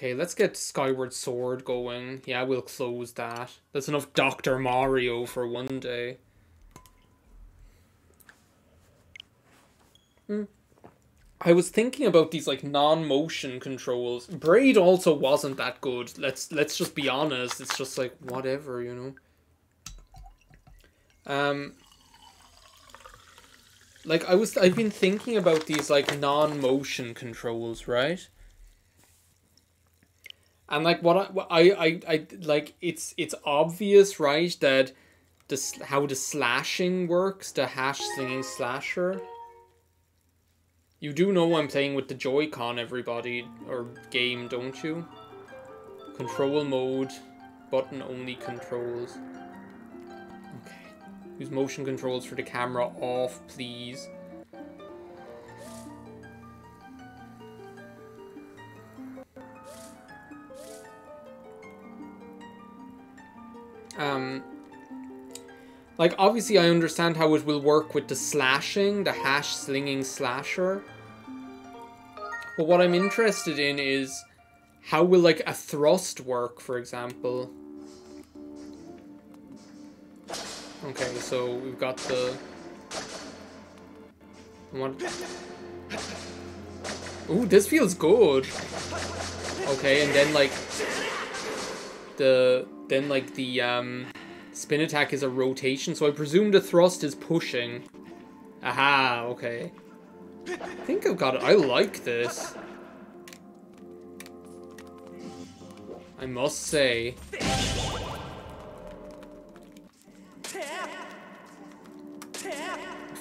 Okay, let's get Skyward Sword going. Yeah, we'll close that. That's enough Dr. Mario for one day. I was thinking about these like non-motion controls. Braid also wasn't that good. Let's just be honest. It's just like whatever, you know. Like I've been thinking about these like non-motion controls, right? And like what I like it's obvious, right, that how the slashing works, the hash slinging slasher. You do know I'm playing with the Joy-Con, everybody, or game, don't you? Control mode, button only controls. Okay. Use motion controls for the camera off, please. Like, obviously I understand how it will work with the slashing, the hash slinging slasher. But what I'm interested in is how will, like, a thrust work, for example. Okay, so we've got the... What? Ooh, this feels good. Okay, and then, like... the spin attack is a rotation, so I presume the thrust is pushing. Aha, okay. I think I've got it. I like this. I must say.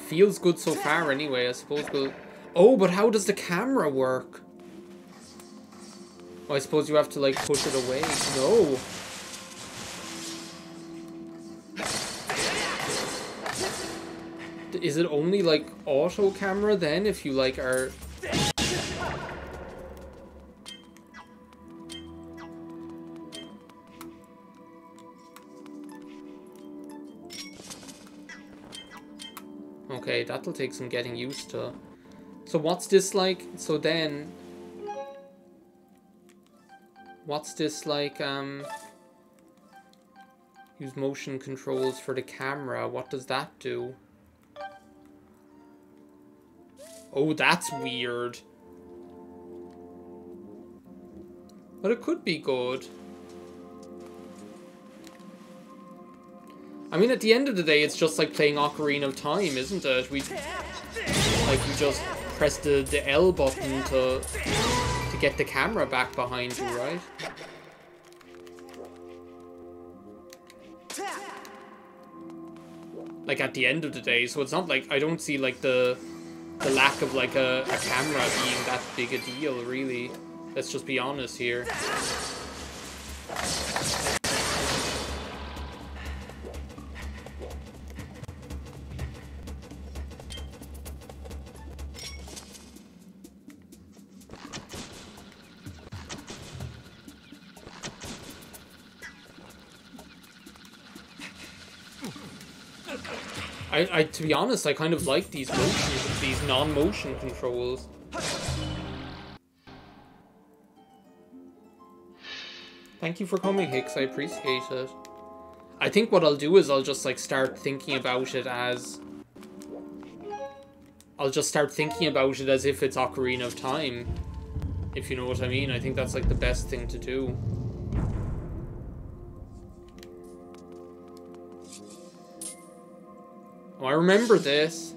Feels good so far anyway, I suppose we'll... Oh, but how does the camera work? Oh, I suppose you have to, like, push it away. No. Is it only, like, auto camera then, if you, like, are... Okay, that'll take some getting used to. So what's this like? So then... What's this like, use motion controls for the camera. What does that do? Oh, that's weird. But it could be good. I mean, at the end of the day, it's just like playing Ocarina of Time, isn't it? You just press the L button to get the camera back behind you, right? Like, at the end of the day, so it's not like, I don't see, like, the lack of, like, a camera being that big a deal, really. Let's just be honest here. To be honest, I kind of like these non-motion controls. Thank you for coming, Hicks. I appreciate it. I think what I'll do is I'll just, like, start thinking about it as... I'll just start thinking about it as if it's Ocarina of Time. If you know what I mean. I think that's, like, the best thing to do. Oh, I remember this.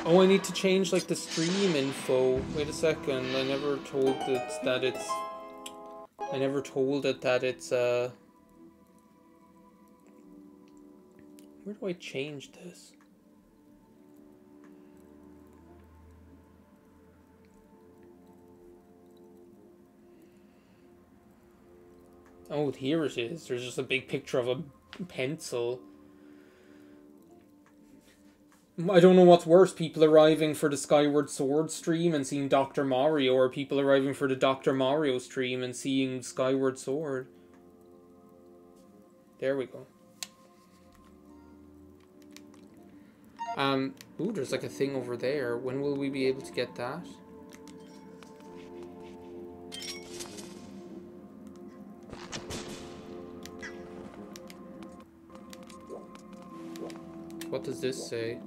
Oh, I need to change, like, the stream info. Wait a second. I never told it that it's... I never told it that it's, Where do I change this? Oh, here it is. There's just a big picture of a pencil. I don't know what's worse, people arriving for the Skyward Sword stream and seeing Dr. Mario, or people arriving for the Dr. Mario stream and seeing Skyward Sword. There we go. Ooh, there's like a thing over there. When will we be able to get that? What does this say?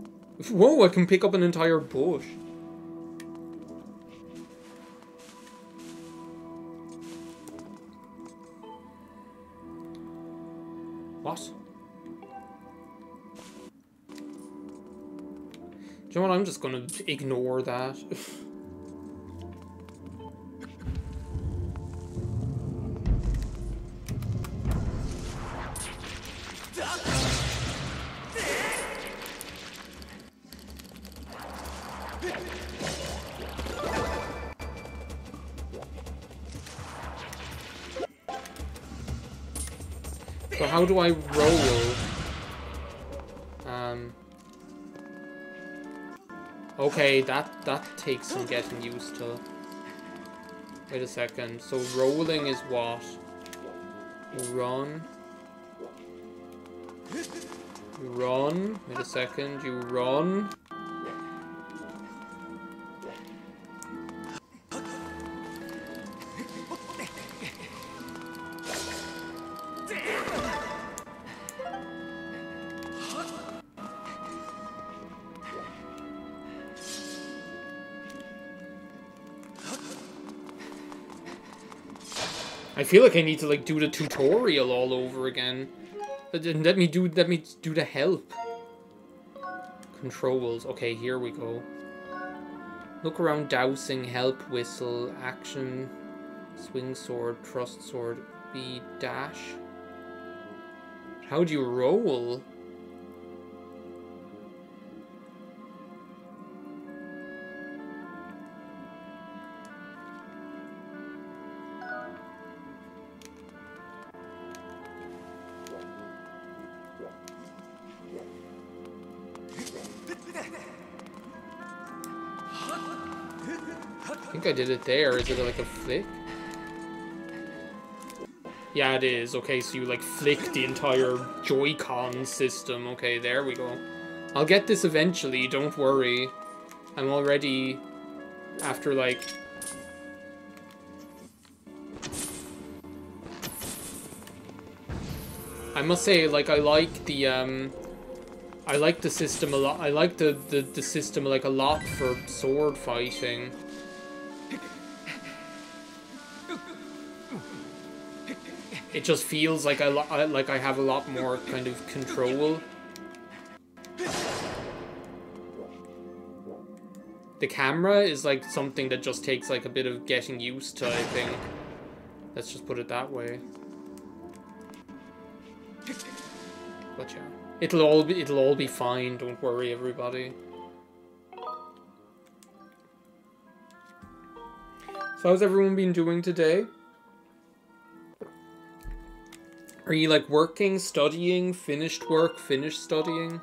Whoa, I can pick up an entire bush. What? Do you know what? I'm just gonna ignore that. So how do I roll? Okay, that takes some getting used to. Wait a second. So rolling is what? Run. Run. Wait a second. You run. I feel like I need to like do the tutorial all over again. Let me do the help. Controls. Okay, here we go. Look around, dousing, help, whistle, action, swing sword, thrust sword, B dash. How do you roll? I think I did it there. Is it like a flick? Yeah, it is. Okay, so you like flick the entire Joy-Con system. Okay, there we go. I'll get this eventually, don't worry. I'm already after like... I must say, like, I like the system a lot. I like the system like a lot for sword fighting. It just feels like I have a lot more kind of control. The camera is like something that just takes like a bit of getting used to, I think. Let's just put it that way. But yeah, it'll all be fine. Don't worry, everybody. So how's everyone been doing today? Are you like working, studying, finished work, finished studying?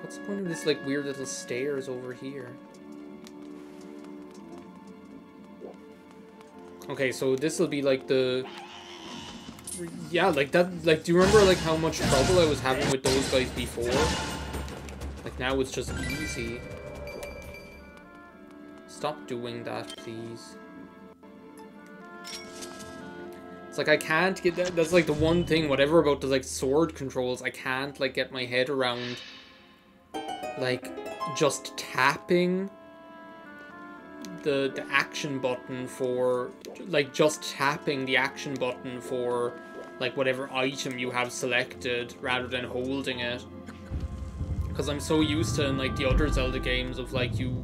What's the point of this like weird little stairs over here? Okay, so this will be like the... Yeah, like that, like, do you remember like how much trouble I was having with those guys before? Like now it's just easy. Stop doing that, please. It's like I can't get that. That's like the one thing, whatever about the like sword controls, I can't like get my head around. Like just tapping the action button for, like just tapping the action button for like whatever item you have selected rather than holding it. Because I'm so used to in like the other Zelda games of like you.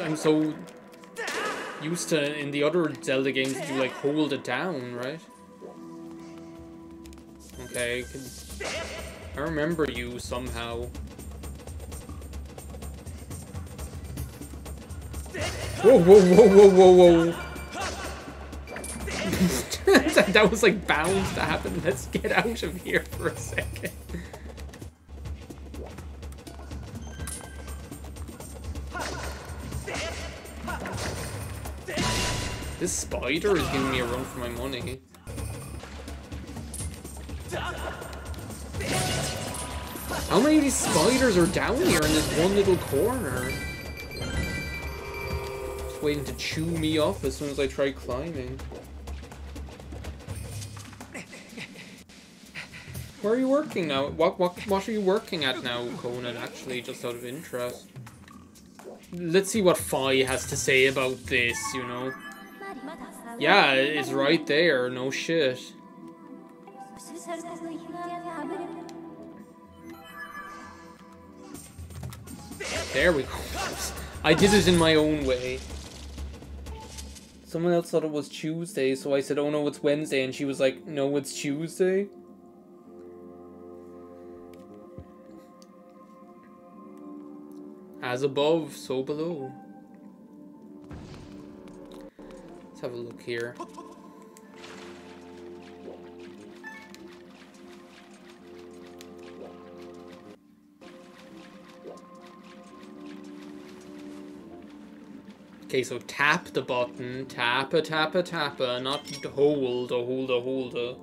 I'm so used to in the other Zelda games you like hold it down, right? Okay, I remember you somehow. Whoa, whoa, whoa, whoa, whoa, whoa. That was like bound to happen. Let's get out of here for a second. This spider is giving me a run for my money. How many of these spiders are down here in this one little corner? waiting to chew me up as soon as I try climbing. Where are you working now? What are you working at now, Conan, actually, just out of interest? Let's see what Fi has to say about this, you know? Yeah, it's right there, no shit. There we go. I did it in my own way. Someone else thought it was Tuesday, so I said, oh no, it's Wednesday, and she was like, no, it's Tuesday. As above, so below. Let's have a look here. Okay, so tap the button, tappa, tappa, tappa, not hold, hold.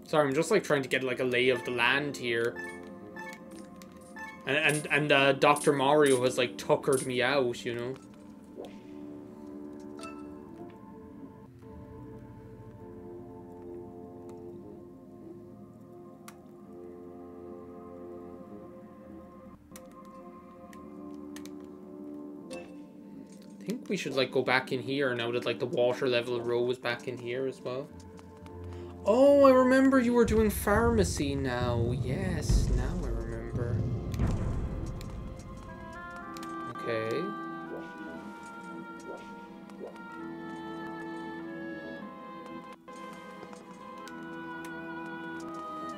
Sorry, I'm just like trying to get like a lay of the land here. And Dr. Mario has like tuckered me out, you know. I think we should like go back in here now that like the water level rose back in here as well. Oh, I remember you were doing pharmacy now. Yes, now I remember. Okay.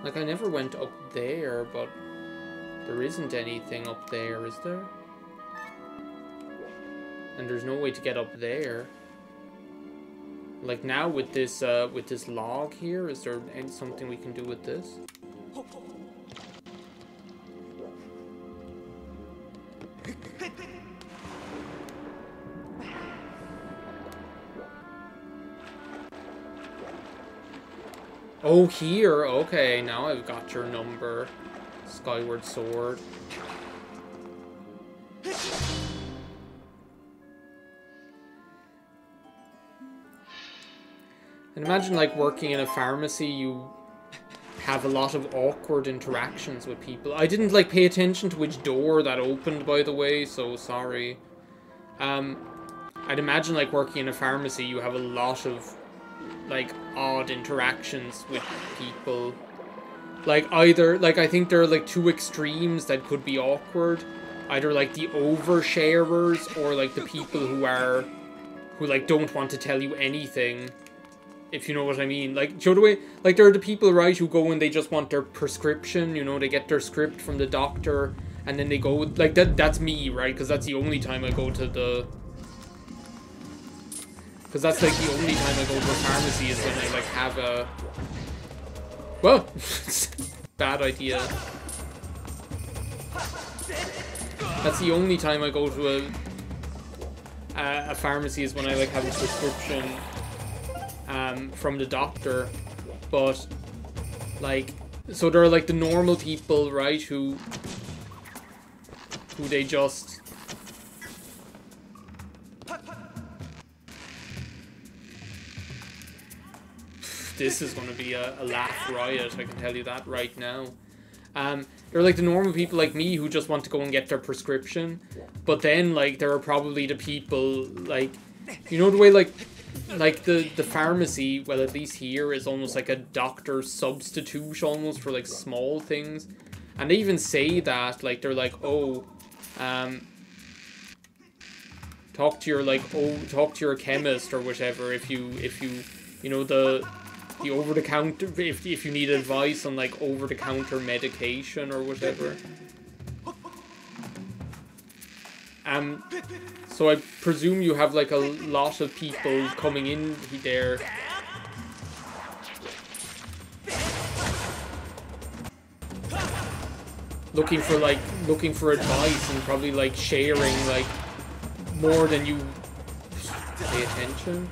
Like, I never went up there, but there isn't anything up there, is there? And there's no way to get up there. Like now with this log here, is there something we can do with this? Oh, here. Okay, now I've got your number. Skyward sword. And imagine like working in a pharmacy, you have a lot of awkward interactions with people. I didn't like pay attention to which door that opened, by the way, so sorry. I'd imagine like working in a pharmacy, you have a lot of like odd interactions with people. Like either, like I think there are like two extremes that could be awkward. Either like the oversharers or like the people who like don't want to tell you anything. If you know what I mean. Like, show the way, like, there are the people, right, who go and they just want their prescription, you know, they get their script from the doctor, and then they go, like, that's me, right, because that's the only time I go to the, because that's, like, the only time I go to a pharmacy is when I, like, have a, well, bad idea. That's the only time I go to a pharmacy is when I, like, have a prescription from the doctor. But like, so there are like the normal people, right, who they just this is going to be a laugh riot, I can tell you that right now. They're like the normal people like me who just want to go and get their prescription, but then like there are probably the people like, you know, the way like the pharmacy, well, at least here, is almost like a doctor's substitute almost for like small things. And they even say that, like, they're like, oh, talk to your chemist or whatever if you know, the over-the-counter, if you need advice on like over-the-counter medication or whatever. So I presume you have like a lot of people coming in there. Looking for advice and probably like sharing like more than you pay attention.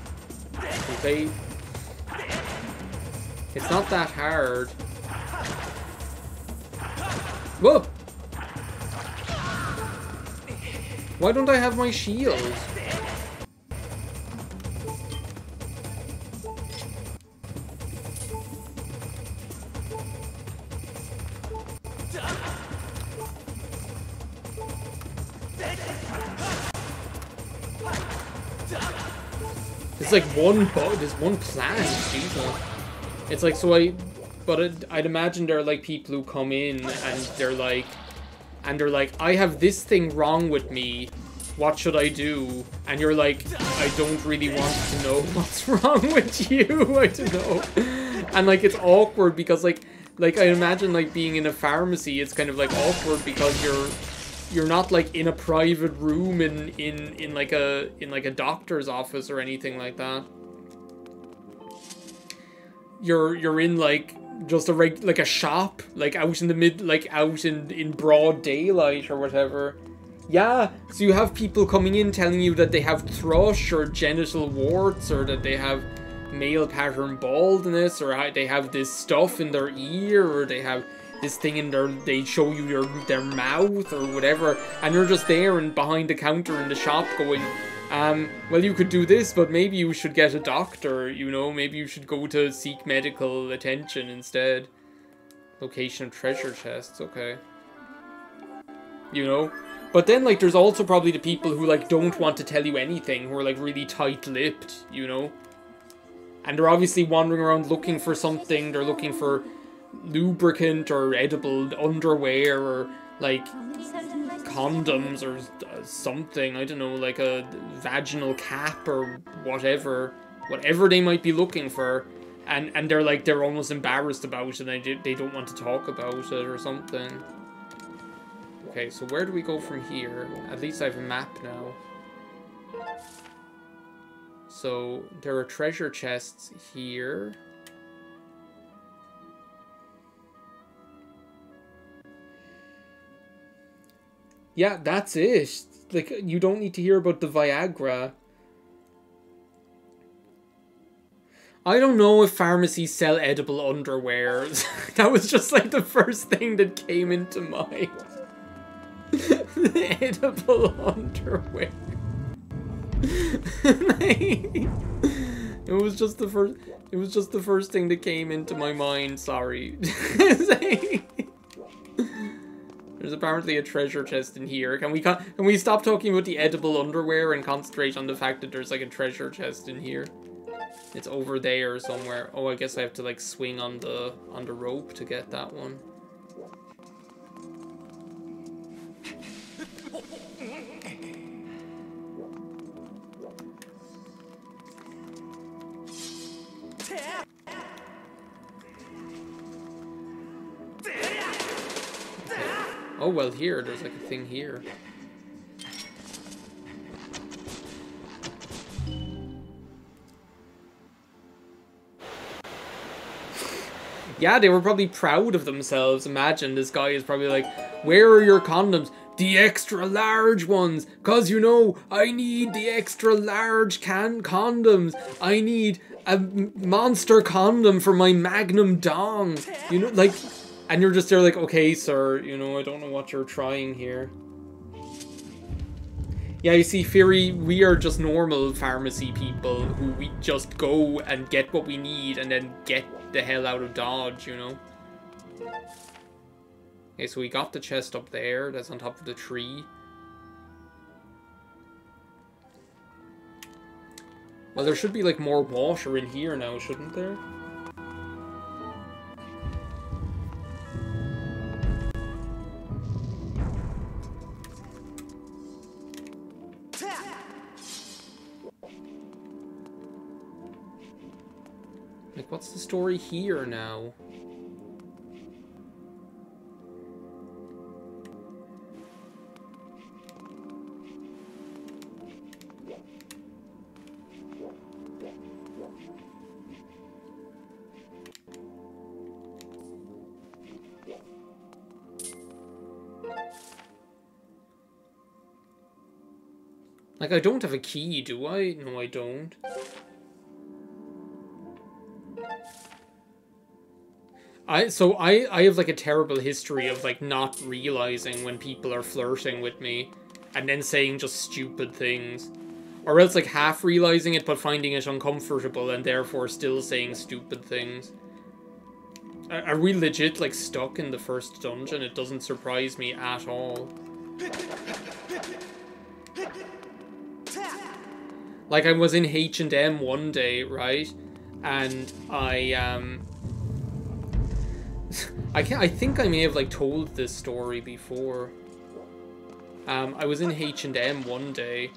It's not that hard. Whoa! Why don't I have my shield? It's like there's one plan, Jesus. It's like, so I'd imagine there are like people who come in and they're like, I have this thing wrong with me, what should I do? And you're like, I don't really want to know what's wrong with you, I don't know. And like, it's awkward because like I imagine like being in a pharmacy, it's kind of like awkward because you're not like in a private room in like a doctor's office or anything like that. You're in like just like a shop, like out in the out in broad daylight or whatever. Yeah, so you have people coming in telling you that they have thrush or genital warts, or that they have male pattern baldness, or they have this stuff in their ear, or they have this thing in they show you their mouth or whatever, and you're just there and behind the counter in the shop going, well, you could do this, but maybe you should get a doctor, you know, maybe you should go to seek medical attention instead. Location of treasure chests, okay. You know? But then, like, there's also probably the people who, like, don't want to tell you anything, who are, like, really tight-lipped, you know? And they're obviously wandering around looking for something, they're looking for lubricant or edible underwear or, like, condoms or something, I don't know, like a vaginal cap or whatever they might be looking for, and they're like, they're almost embarrassed about it and they don't want to talk about it or something. Okay, so where do we go from here? At least I have a map now. So there are treasure chests here. Yeah, that's it. Like, you don't need to hear about the Viagra. I don't know if pharmacies sell edible underwear. That was just like the first thing that came into mind. Edible underwear. It was just the first thing that came into my mind, sorry. There's apparently a treasure chest in here. Can we stop talking about the edible underwear and concentrate on the fact that there's like a treasure chest in here? It's over there somewhere. Oh, I guess I have to like swing on the rope to get that one. Oh, well, there's like a thing here. Yeah, they were probably proud of themselves. Imagine this guy is probably like, where are your condoms? The extra large ones. Cause you know, I need the extra large condoms. I need a monster condom for my magnum dong. You know, like, and you're just there like, okay, sir, you know, I don't know what you're trying here. Yeah, you see, Fury, we are just normal pharmacy people who we just go and get what we need and then get the hell out of Dodge, you know? Okay, so we got the chest up there, that's on top of the tree. Well, there should be like more water in here now, shouldn't there? Like, what's the story here now? Like, I don't have a key, do I? No, I don't. I have, like, a terrible history of, like, not realizing when people are flirting with me and then saying just stupid things. Or else, like, half realizing it but finding it uncomfortable and therefore still saying stupid things. Are we legit, like, stuck in the first dungeon? It doesn't surprise me at all. Like, I was in H&M one day, right? And I think I may have, like, told this story before. I was in H&M one day,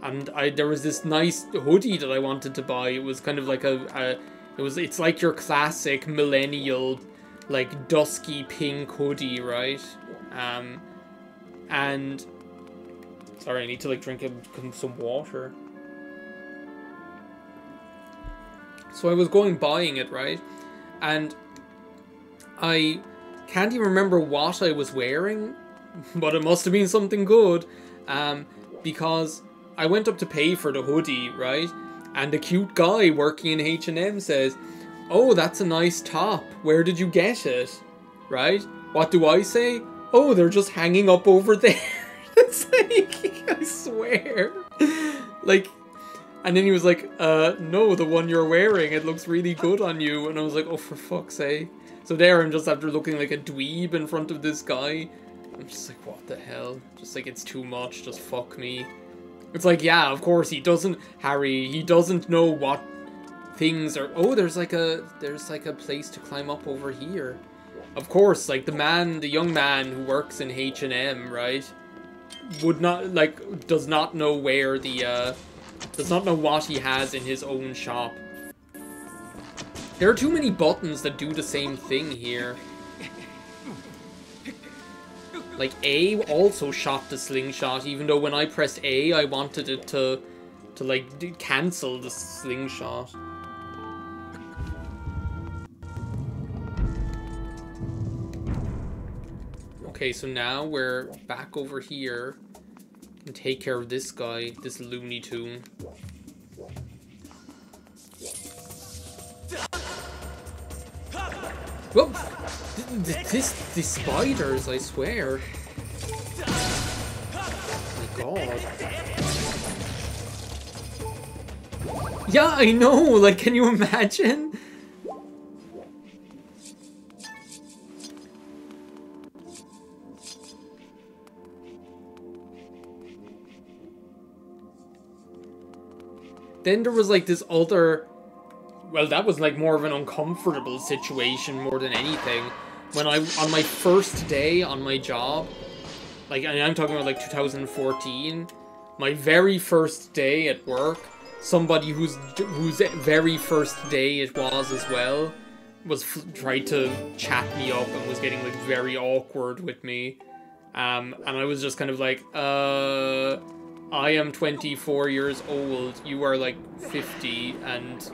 and there was this nice hoodie that I wanted to buy. It was kind of like it's like your classic millennial, like, dusky pink hoodie, right? And sorry, I need to, like, drink some water. So I was buying it, right? And I can't even remember what I was wearing, but it must have been something good, because I went up to pay for the hoodie, right? And the cute guy working in H&M says, "Oh, that's a nice top. Where did you get it?" Right? What do I say? "Oh, they're just hanging up over there." It's like, I swear. Like, and then he was like, "No, the one you're wearing, it looks really good on you." And I was like, "Oh, for fuck's sake." So there I'm just after looking like a dweeb in front of this guy. I'm just like, what the hell? Just like, it's too much, just fuck me. It's like, yeah, of course, he doesn't know what things are. Oh, there's like a place to climb up over here. Of course, like, the young man who works in H&M, right, does not know where does not know what he has in his own shop. There are too many buttons that do the same thing here. Like, A also shot the slingshot, even though when I pressed A, I wanted it to like, cancel the slingshot. Okay, so now we're back over here and take care of this guy, this Looney Tune. Whoa! These spiders, I swear. Oh my god. Yeah, I know! Like, can you imagine? Then there was, like, this other... Well, that was, like, more of an uncomfortable situation more than anything. When on my first day on my job, like, and I'm talking about, like, 2014, my very first day at work, somebody whose very first day it was as well, tried to chat me up and was getting, like, very awkward with me. And I was just kind of like, I am 24 years old, you are, like, 50, and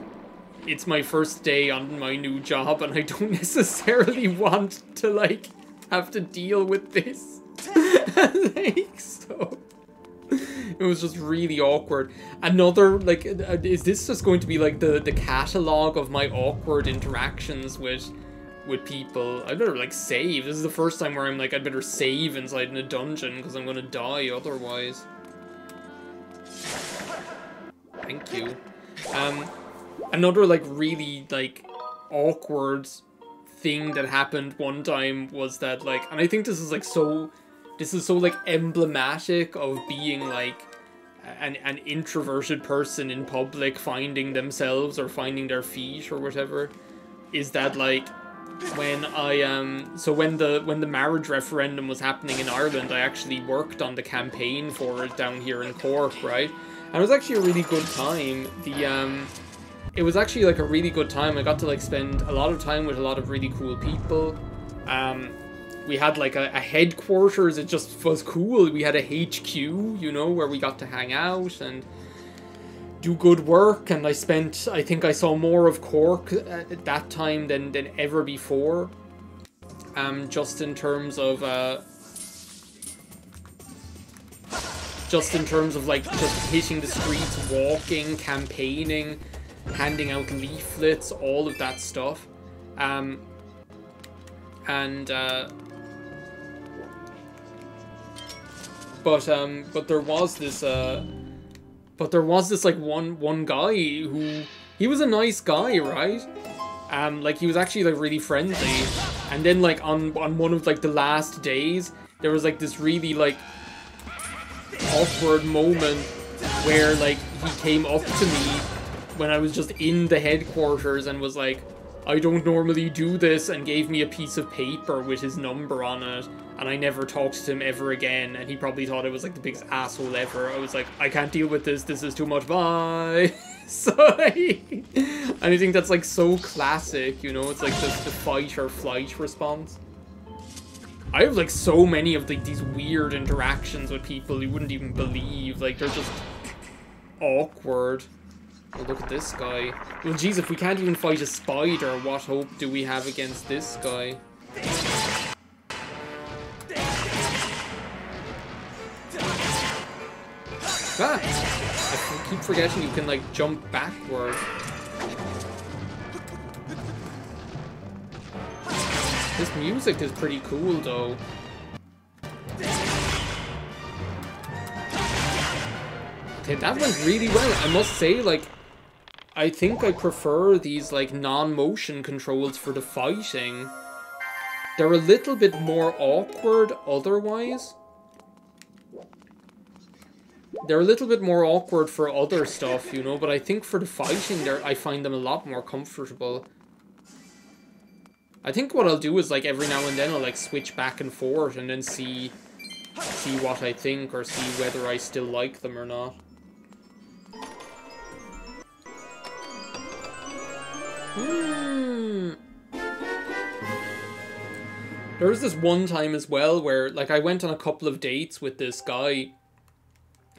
it's my first day on my new job, and I don't necessarily want to, like, have to deal with this. Like, so... It was just really awkward. Another, like, is this just going to be, like, the catalogue of my awkward interactions with people? I better, like, save. This is the first time where I'm like, I'd better save inside in a dungeon, because I'm gonna die otherwise. Thank you. Another, like, really, like, awkward thing that happened one time was that, like, and I think this is, like, so, like, emblematic of being, like, an introverted person in public finding themselves or finding their feet or whatever, is that, like, when I, so when the marriage referendum was happening in Ireland, I actually worked on the campaign for it down here in Cork, right? And it was actually a really good time. It was actually, like, a really good time. I got to, like, spend a lot of time with a lot of really cool people. We had, like, a headquarters. It just was cool. We had a HQ, you know, where we got to hang out and do good work. And I think I saw more of Cork at that time than ever before. Just in terms of just in terms of like just hitting the streets, walking, campaigning, handing out leaflets, all of that stuff. But there was this like one guy who, he was a nice guy, right? Like he was actually like really friendly, and then like on one of like the last days, there was like this really like awkward moment where like he came up to me when I was just in the headquarters and was like, I don't normally do this, and gave me a piece of paper with his number on it, and I never talked to him ever again, and he probably thought I was like the biggest asshole ever. I was like, I can't deal with this is too much, bye. So and I think that's like so classic, you know, it's like the fight or flight response. I have like so many of like these weird interactions with people you wouldn't even believe, like they're just awkward. Oh, look at this guy. Well, geez, if we can't even fight a spider, what hope do we have against this guy? Ah! I keep forgetting you can, like, jump backward. This music is pretty cool, though. Okay, that went really well. I must say, like, I think I prefer these, like, non-motion controls for the fighting. They're a little bit more awkward otherwise. They're a little bit more awkward for other stuff, you know, but I think for the fighting, I find them a lot more comfortable. I think what I'll do is, like, every now and then I'll, like, switch back and forth and then see what I think, or see whether I still like them or not. There was this one time as well where, like, I went on a couple of dates with this guy.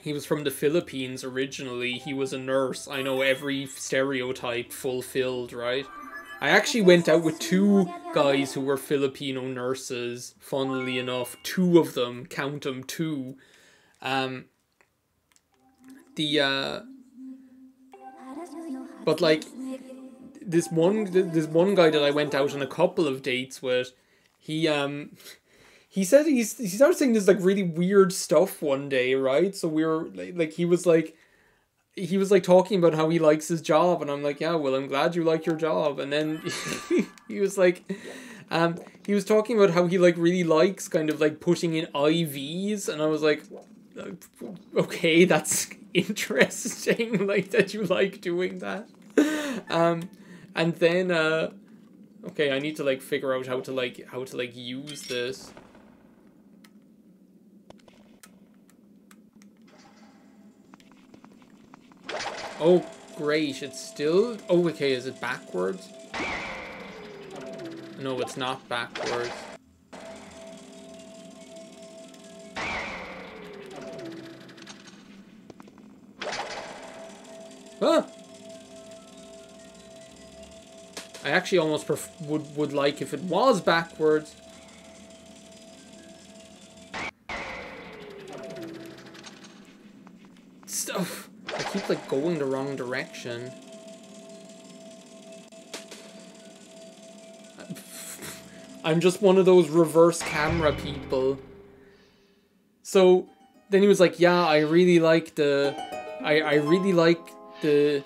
He was from the Philippines originally. He was a nurse. I know, every stereotype fulfilled, right? I actually went out with two guys who were Filipino nurses, funnily enough. Two of them, count them, two. But, like, this one guy that I went out on a couple of dates with, he said he started saying this like really weird stuff one day, right? So we were like he was like talking about how he likes his job, and I'm like, yeah, well, I'm glad you like your job. And then he was like, he was talking about how he like really likes kind of like putting in IVs, and I was like, okay, that's interesting, like that you like doing that. And then okay, I need to like figure out how to use this. Oh, great, it's still... Oh, okay, is it backwards? No, it's not backwards. Ah! I actually almost would like if it was backwards. Stuff. I keep like going the wrong direction. I'm just one of those reverse camera people. So then he was like, yeah, I really like the... I really like the...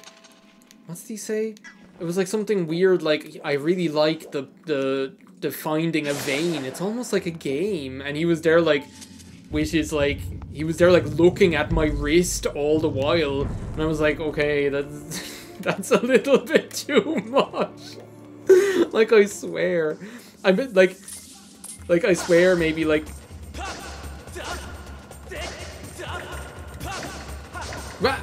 What's did he say? It was like something weird, like, I really like the finding a vein. It's almost like a game. And he was there, like, which is, like, he was there, like, looking at my wrist all the while. And I was like, okay, that's a little bit too much. Like, I swear. I mean, like, I swear, maybe, like... Well,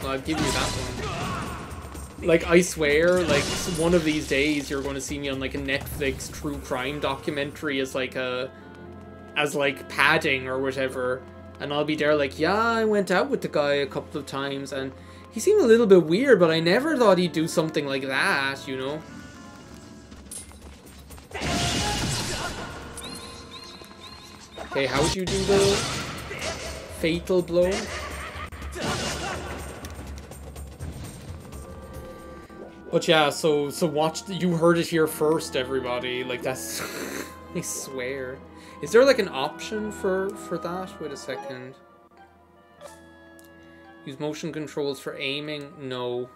I'll give you that one. Like, I swear, like, one of these days you're going to see me on, like, a Netflix true crime documentary as, like, padding or whatever. And I'll be there like, yeah, I went out with the guy a couple of times and he seemed a little bit weird, but I never thought he'd do something like that, you know? Okay, how would you do the Fatal blow. But yeah, so watch. You heard it here first, everybody. Like that's, I swear. Is there like an option for that? Wait a second. Use motion controls for aiming. No.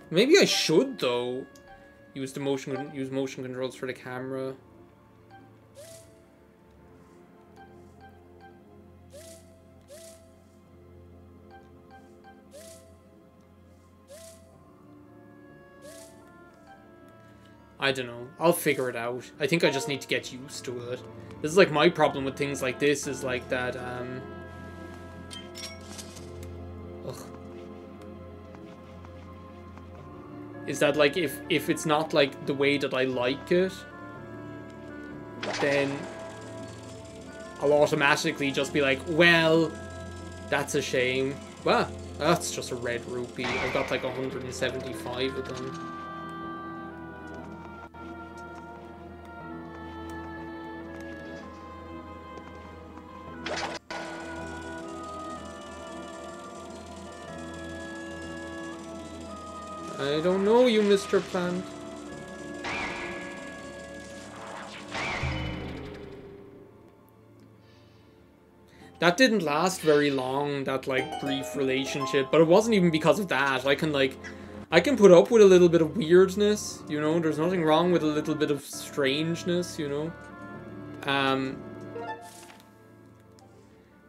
Maybe I should though. Use motion controls for the camera. I don't know. I'll figure it out. I think I just need to get used to it. This is like my problem with things like this is like that, ugh. Is that like if it's not like the way that I like it, then I'll automatically just be like, well, that's a shame. Well, that's just a red rupee. I've got like 175 of them. I don't know you, Mr. Plant. That didn't last very long, that like brief relationship, but it wasn't even because of that. I can put up with a little bit of weirdness, you know. There's nothing wrong with a little bit of strangeness, you know.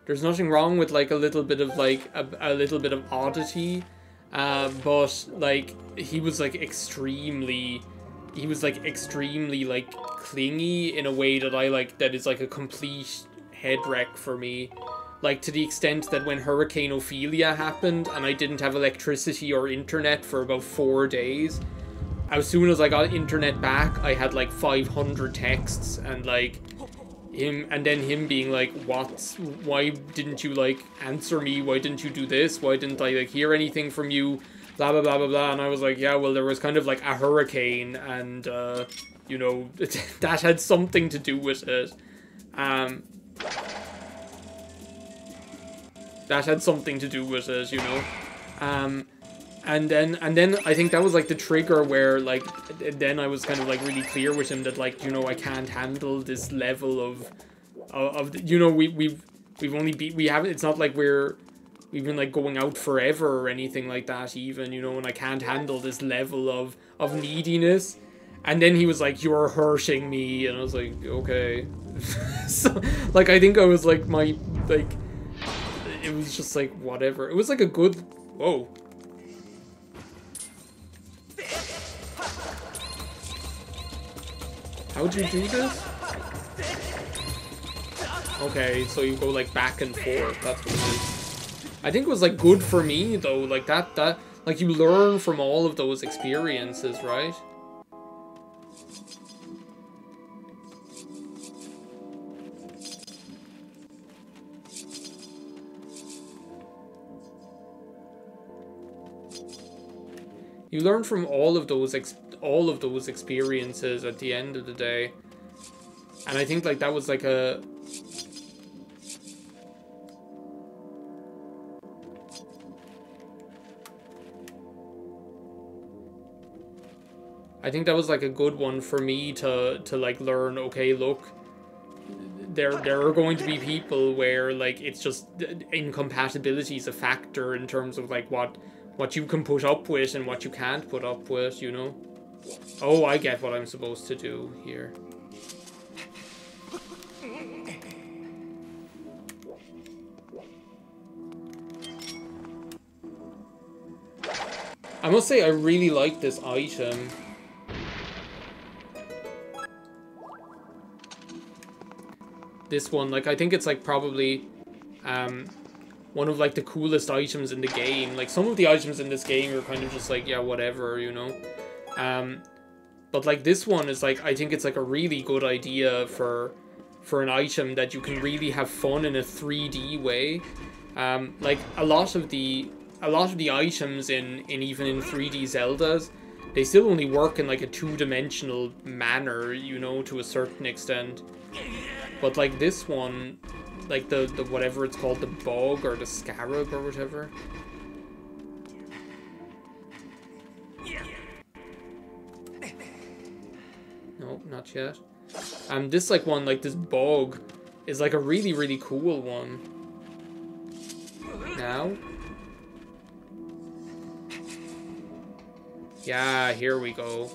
There's nothing wrong with like a little bit of like a little bit of oddity. But like he was like extremely like clingy in a way that I like, that is like a complete head wreck for me. Like to the extent that when Hurricane Ophelia happened and I didn't have electricity or internet for about 4 days, as soon as I got internet back, I had like 500 texts and like him being like, why didn't you like answer me? Why didn't you do this? Why didn't I like hear anything from you? Blah, blah, blah, blah, blah. And I was like, yeah, well, there was kind of like a hurricane and, you know, that had something to do with it. That had something to do with it, you know. And then I think that was like the trigger where like then I was kind of like really clear with him that like, you know, I can't handle this level of you know, we've only it's not like we've been like going out forever or anything like that even, you know, and I can't handle this level of neediness. And then he was like, you're hurting me, and I was like, okay. So like I think I was like it was just like whatever. It was like a good, whoa. How'd you do this? Okay, so you go like back and forth. That's what it is. I think it was like good for me though. Like that like you learn from all of those experiences, right? You learn from all of those experiences at the end of the day. And I think like that was like a good one for me to like learn, okay, look, there are going to be people where like it's just incompatibility is a factor in terms of like what you can put up with and what you can't put up with, you know? Oh, I get what I'm supposed to do here. I must say I really like this item. This one, like, I think it's like probably one of like the coolest items in the game. Like some of the items in this game are kind of just like, yeah, whatever, you know. But like this one is like, I think it's like a really good idea for an item that you can really have fun in a 3D way. Like a lot of the items in even in 3D Zeldas, they still only work in like a 2-dimensional manner, you know, to a certain extent. But like this one, like the whatever it's called, the bug or the scarab or whatever. No, not yet. This like one, like this bug, is like a really, really cool one. Now. Yeah, here we go.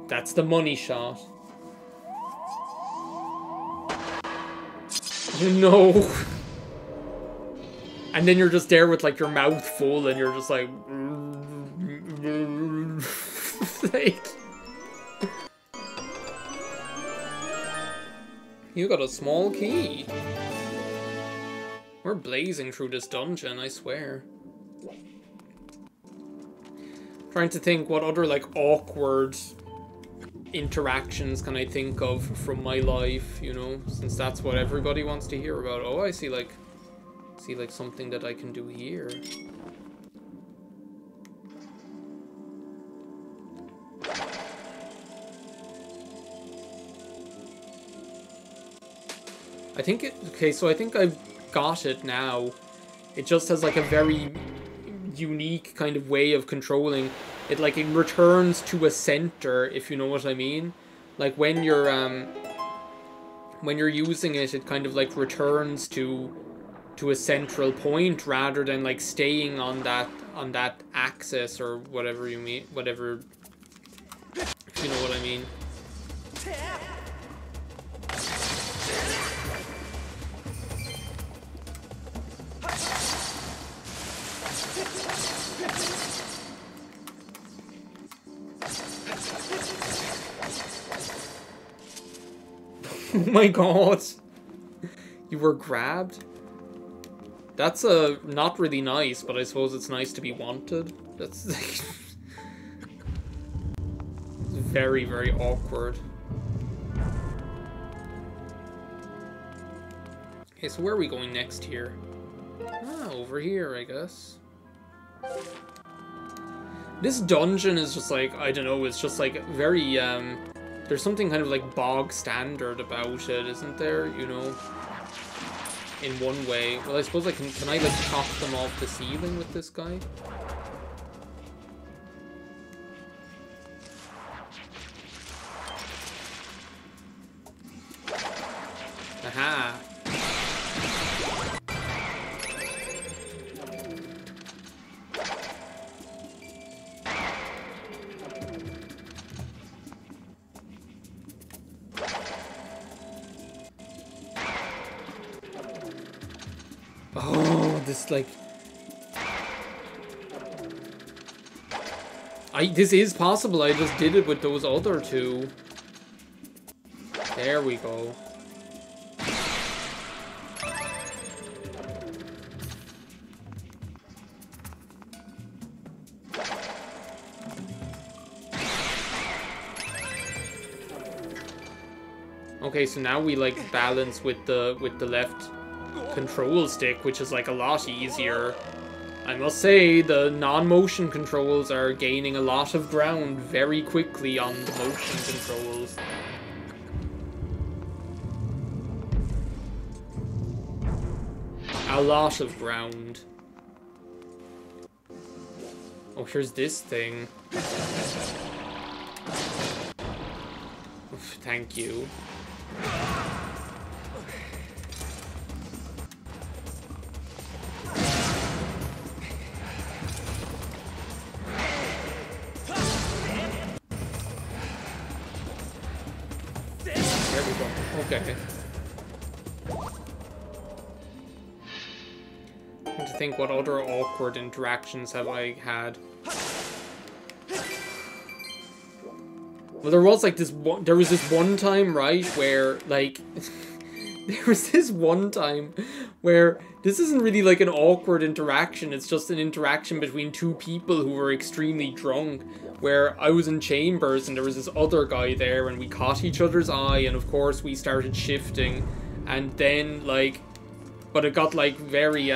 That's the money shot. No. And then you're just there with like your mouth full and you're just like... like... You got a small key. We're blazing through this dungeon, I swear. Trying to think what other like awkward interactions can I think of from my life, you know, since that's what everybody wants to hear about. Oh, I see like something that I can do here. I think it, okay, so I think I've got it now. It just has like a very unique kind of way of controlling it. Like it returns to a center, if you know what I mean. Like when you're using it, it kind of like returns to a central point rather than like staying on that axis or whatever you mean, whatever, if you know what I mean. Oh my god. You were grabbed? That's not really nice, but I suppose it's nice to be wanted. That's like very, very awkward. Okay, so where are we going next here? Ah, over here, I guess. This dungeon is just like, I don't know, it's just like very, there's something kind of like bog standard about it, isn't there? You know, in one way. Well, I suppose I can I like chop them off the ceiling with this guy? Aha! Oh, this like... This is possible, I just did it with those other two. There we go. Okay, so now we like balance with the left control stick, which is like a lot easier. I must say the non-motion controls are gaining a lot of ground very quickly on the motion controls. A lot of ground. Oh, here's this thing. Oof, thank you. There we go. Okay. I'm trying to think what other awkward interactions have I had. Well, there was like this one, there was this one time, right, where like there was this one time where this isn't really like an awkward interaction, it's just an interaction between two people who were extremely drunk, where I was in chambers and there was this other guy there and we caught each other's eye and of course we started shifting, and then like, but it got like very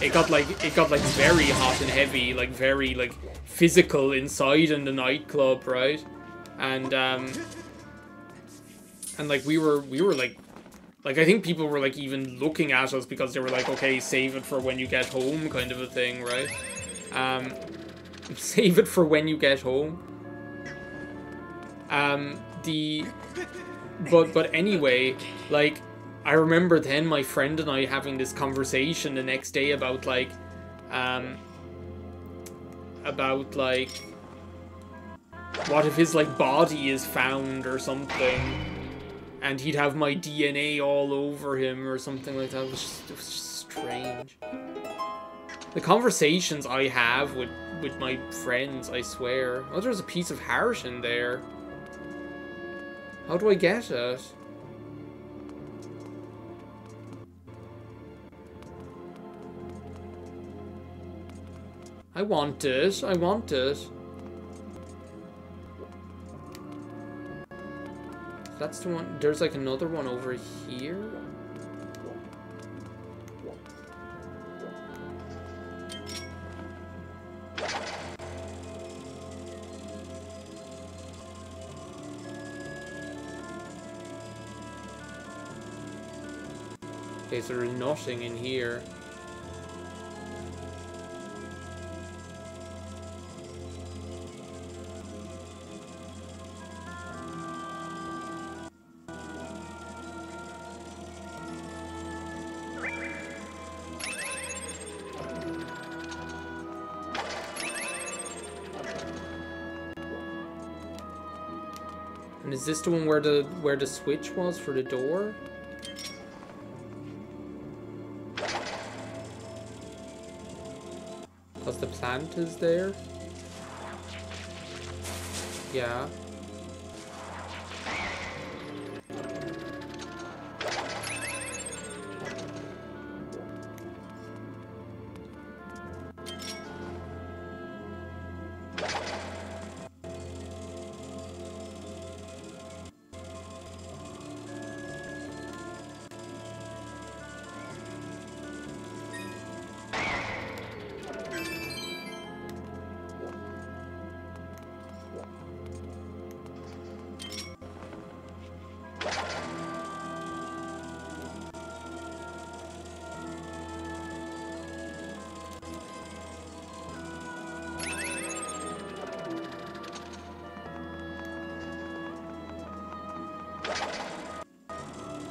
it got like very hot and heavy, like very like physical inside in the nightclub, right? And And like we were like I think people were like even looking at us because they were like, okay, save it for when you get home, kind of a thing, right? Save it for when you get home. But anyway, like, I remember then my friend and I having this conversation the next day about like what if his like body is found or something, and he'd have my DNA all over him or something like that. It was just strange. The conversations I have with my friends, I swear. Oh, there's a piece of heart in there. How do I get it? I want it. I want it. That's the one. There's like another one over here. Okay, so there's nothing in here. And is this the one where the switch was for the door? Because the plant is there? Yeah.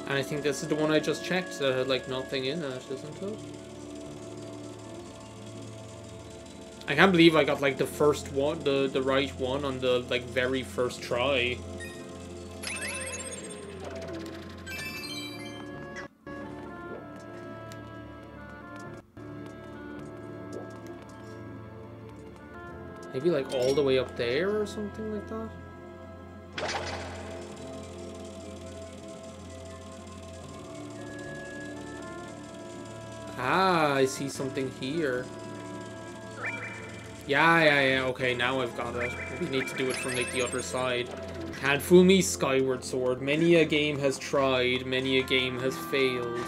And I think this is the one I just checked that had like nothing in it, isn't it? I can't believe I got like the first one, the right one on the like very first try. Maybe like all the way up there or something like that. Ah, I see something here. Yeah, okay, now I've got it. We need to do it from like the other side. Can't fool me, Skyward Sword. Many a game has tried, many a game has failed.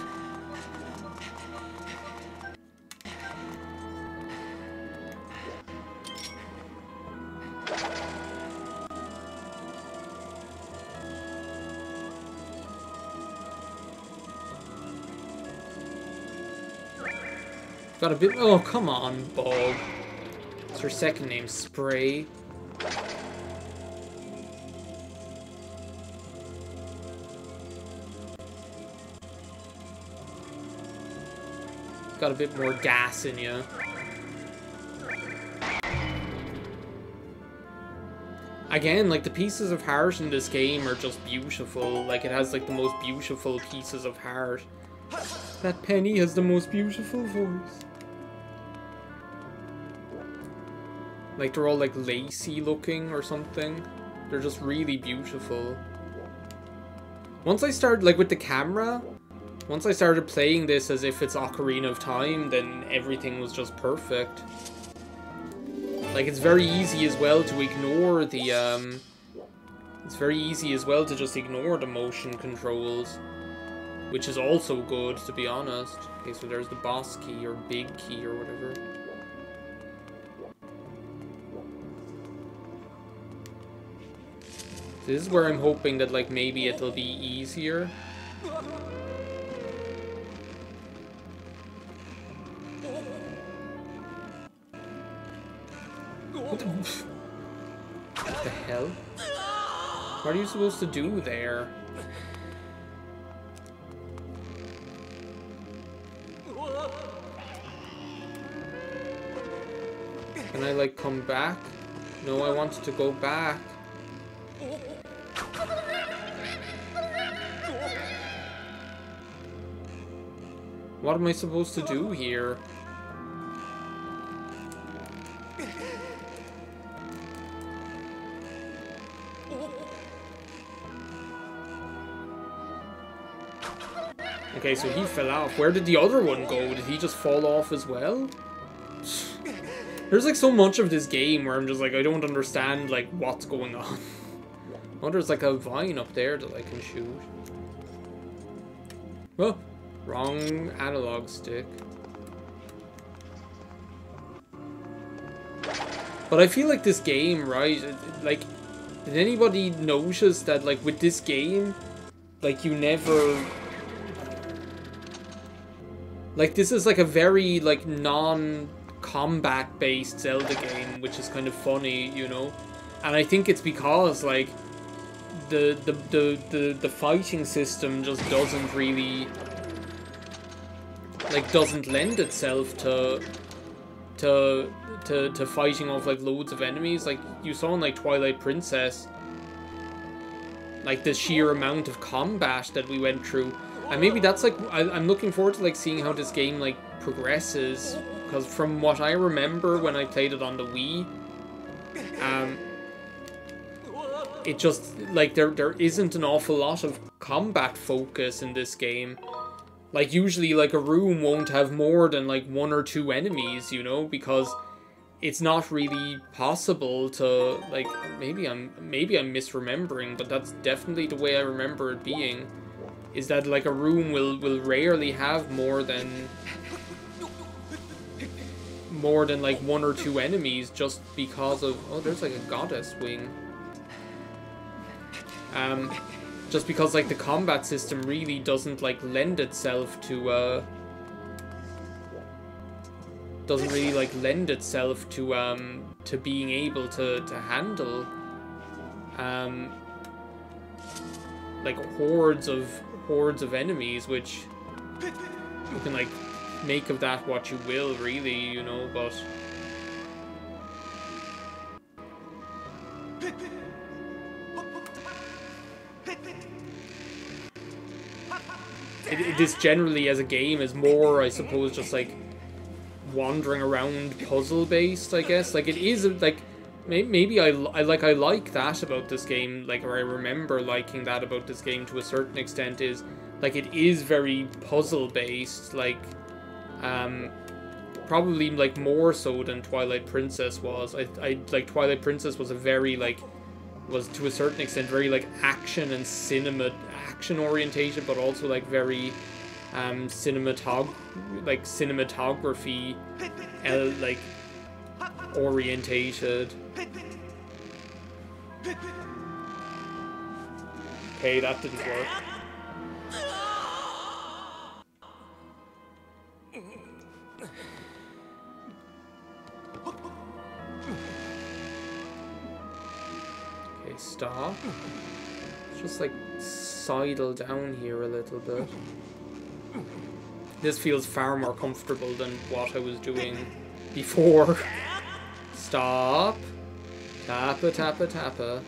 Got a bit. Oh, come on, Bog. It's her second name, Spray. Got a bit more gas in you. Again, like the pieces of heart in this game are just beautiful. Like it has like the most beautiful pieces of heart. That Penny has the most beautiful voice. Like they're all like lacy looking or something. They're just really beautiful. Once I started, like with the camera, once I started playing this as if it's Ocarina of Time, then everything was just perfect. Like it's very easy as well to ignore the, it's very easy as well to just ignore the motion controls. Which is also good, to be honest. Okay, so there's the boss key or big key or whatever. This is where I'm hoping that, like, maybe it'll be easier. What the hell? What are you supposed to do there? Can I, like, come back? No, I wanted to go back. What am I supposed to do here? Okay, so he fell off. Where did the other one go? Did he just fall off as well? There's like so much of this game where I'm just like, I don't understand like what's going on. Oh, there's like a vine up there that I can shoot. Oh, wrong analog stick. But I feel like this game, right, like, did anybody notice that like with this game, like you never... Like this is like a very like non-combat based Zelda game, which is kind of funny, you know? And I think it's because like the fighting system just doesn't really like doesn't lend itself to fighting off like loads of enemies. Like you saw in like Twilight Princess, like the sheer amount of combat that we went through. And maybe that's like, I'm looking forward to like seeing how this game like progresses, because from what I remember when I played it on the Wii, it just like there isn't an awful lot of combat focus in this game. Like usually like a room won't have more than like 1 or 2 enemies, you know, because it's not really possible to like, maybe I'm misremembering, but that's definitely the way I remember it being. Is that like a room will rarely have more than like 1 or 2 enemies, just because of, oh, there's like a goddess wing. Just because like the combat system really doesn't like lend itself to to being able to handle like hordes of enemies, which you can like make of that what you will, really, you know, but this generally as a game is more, I suppose, just like wandering around puzzle based, I guess. Like it is like maybe I like that about this game, like, or I remember liking that about this game to a certain extent, is like it is very puzzle based, like probably like more so than Twilight Princess was. I like Twilight Princess was a very like, was to a certain extent very like action and action orientated, but also like very cinematography like orientated. Okay, that didn't work. Okay, stop. Just like sidle down here a little bit. This feels far more comfortable than what I was doing before. Stop. Tappa, tappa, tappa.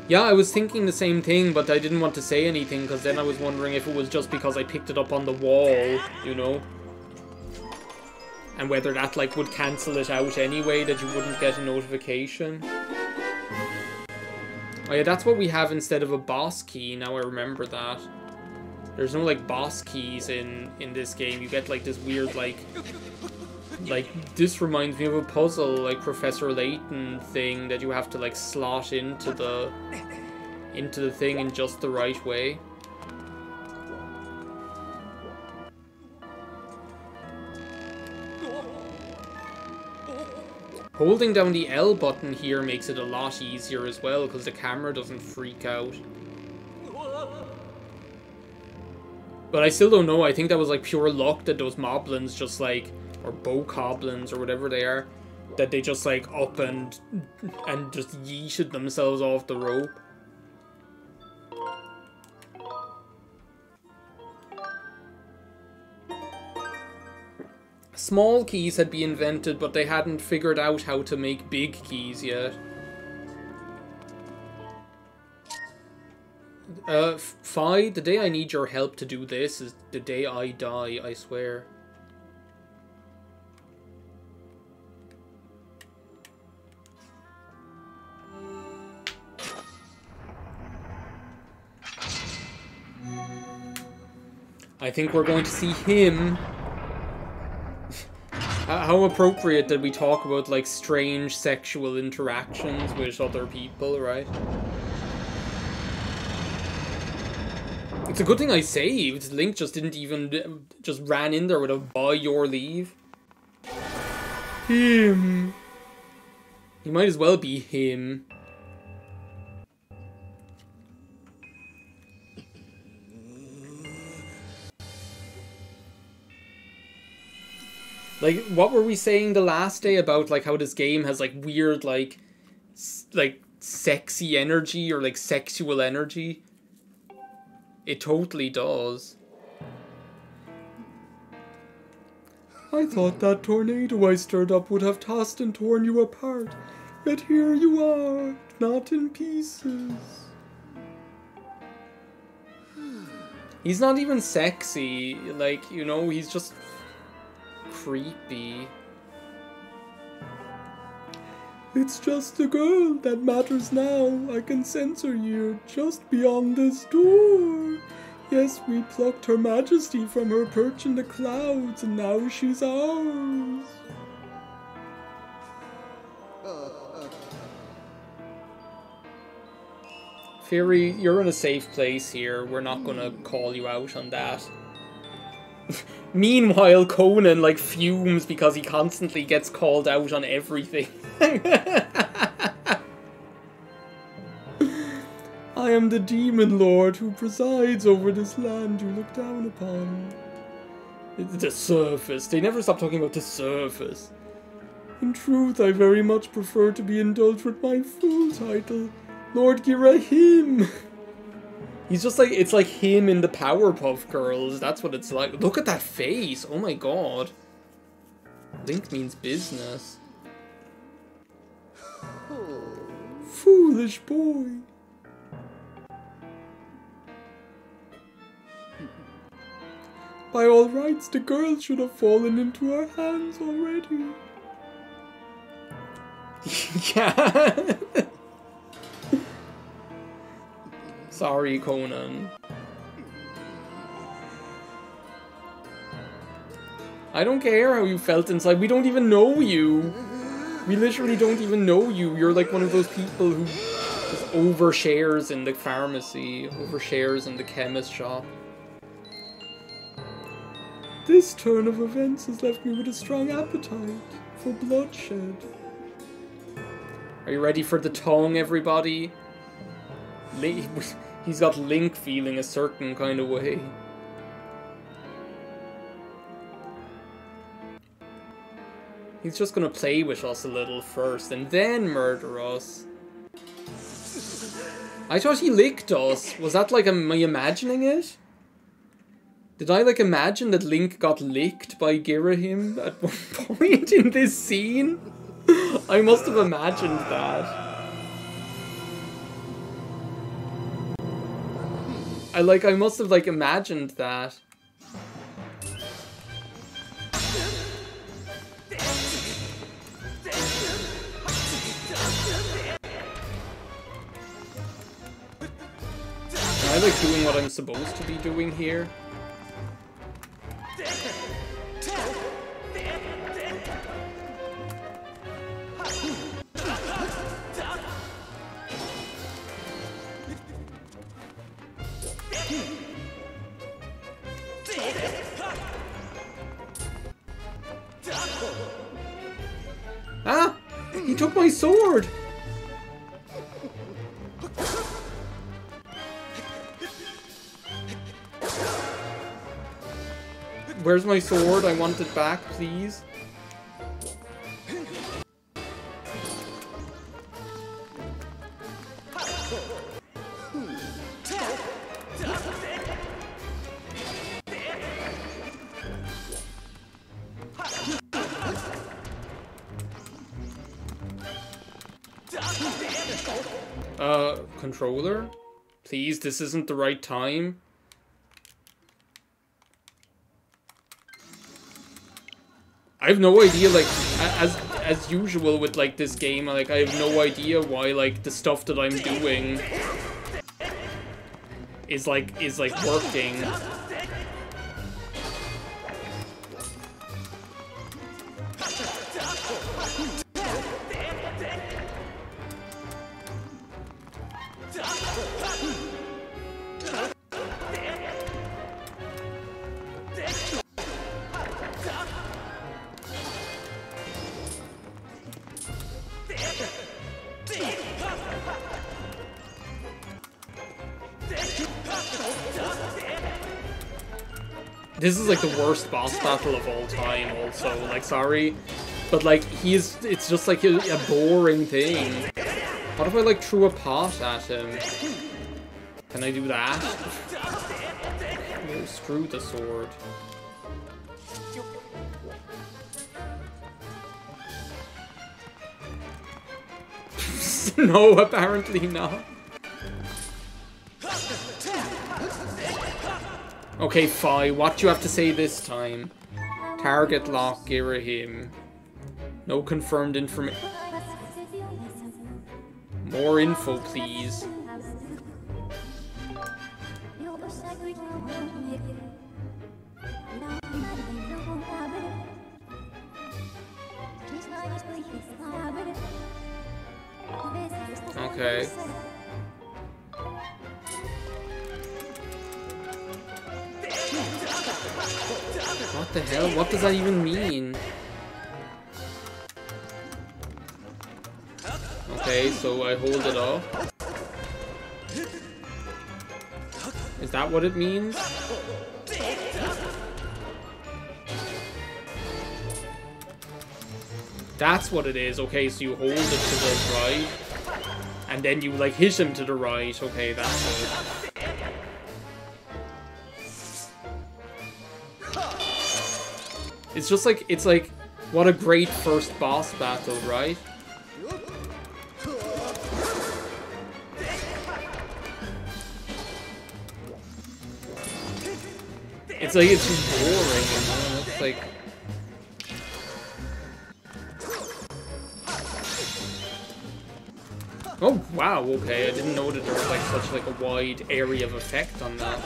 Yeah, I was thinking the same thing, but I didn't want to say anything, because then I was wondering if it was just because I picked it up on the wall, you know? And whether that, like, would cancel it out anyway, that you wouldn't get a notification. Oh yeah, that's what we have instead of a boss key, now I remember that. There's no, like, boss keys in this game. You get, like, this weird, like, this reminds me of a puzzle, like, Professor Layton thing that you have to, like, slot into the thing in just the right way. Holding down the L button here makes it a lot easier as well, because the camera doesn't freak out. But I still don't know, I think that was like pure luck that those moblins just like, or bokoblins or whatever they are, that they just like up and just yeeted themselves off the rope. Small keys had been invented, but they hadn't figured out how to make big keys yet. Fi, the day I need your help to do this is the day I die, I swear. I think we're going to see him. How appropriate that we talk about, like, strange sexual interactions with other people, right? It's a good thing I saved. Link just didn't even... just ran in there with a by your leave. Him. He might as well be him. Like, what were we saying the last day about, like, how this game has, like, weird, like, sexy energy or, like, sexual energy? It totally does. I thought that tornado I stirred up would have tossed and torn you apart. Yet here you are, not in pieces. He's not even sexy. Like, you know, he's just creepy. It's just the girl that matters now. I can sense her here, just beyond this door. Yes, we plucked Her Majesty from her perch in the clouds, and now she's ours. Fury, you're in a safe place here. We're not gonna call you out on that. Meanwhile, Conan, like, fumes because he constantly gets called out on everything. I am the demon lord who presides over this land you look down upon. The surface. They never stop talking about the surface. In truth, I very much prefer to be indulged with my full title, Lord Girahim. He's just like, it's like him in the Powerpuff Girls. That's what it's like. Look at that face. Oh my god. Link means business. Foolish boy. By all rights, the girl should have fallen into our hands already. Yeah. Sorry, Conan. I don't care how you felt inside. We don't even know you. We literally don't even know you. You're like one of those people who just overshares in the pharmacy, overshares in the chemist shop. This turn of events has left me with a strong appetite for bloodshed. Are you ready for the tongue, everybody? He's got Link feeling a certain kind of way. He's just gonna play with us a little first and then murder us. I thought he licked us. Was that like, am I imagining it? Did I like imagine that Link got licked by Girahim at one point in this scene? I must have imagined that. I must have like imagined that. Am I like doing what I'm supposed to be doing here? Ah! He took my sword! Where's my sword? I want it back, please. Controller? Please, this isn't the right time. I have no idea, like, as usual with, like, this game, like, I have no idea why, like, the stuff that I'm doing is working. This is like the worst boss battle of all time also, like, sorry. But like, it's just like a boring thing. What if I like threw a pot at him? Can I do that? Oh, screw the sword. No, apparently not. Okay, fine. What do you have to say this time? Target lock, Girahim. No confirmed information. More info, please. Okay. What the hell? What does that even mean? Okay, so I hold it up. Is that what it means? That's what it is. Okay, so you hold it to the right. And then you, like, hit him to the right. Okay, that's it. It's just like, it's like, what a great first boss battle, right? It's like, it's just boring, you know? It's like... Oh, wow, okay, I didn't know that there was like such like a wide area of effect on that.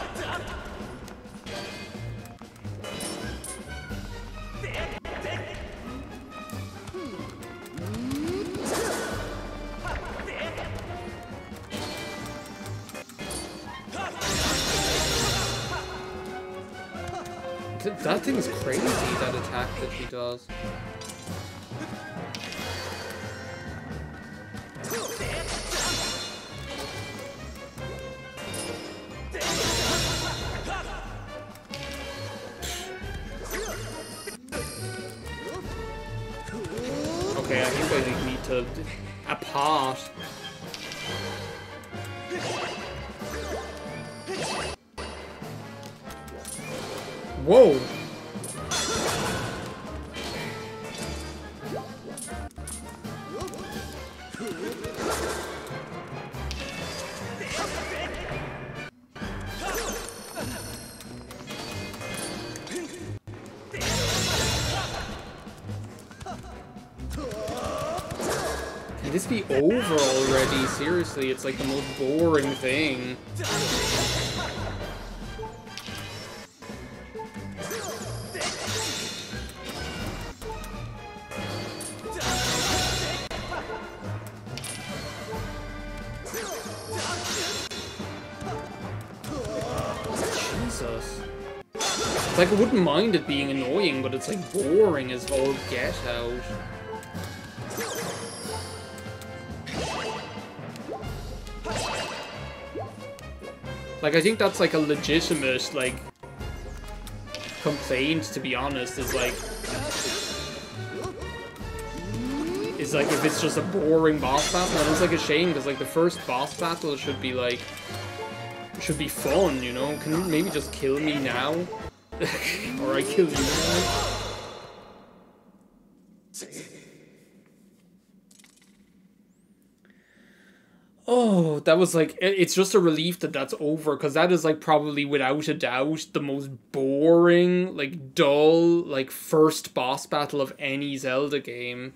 That thing's crazy, that attack that he does. Okay, I think I need to... a pot. Whoa! Can this be over already? Seriously, it's like the most boring thing. Like, I wouldn't mind it being annoying, but it's like boring as all get out. Like, I think that's, like, a legitimate, like, complaint, to be honest, is, like, if it's just a boring boss battle, and it's, like, a shame, because, like, the first boss battle should be, like, should be fun, you know? Can you maybe just kill me now? Or I kill you now? Oh, that was like, it's just a relief that that's over, because that is like probably without a doubt the most boring, like dull, like first boss battle of any Zelda game.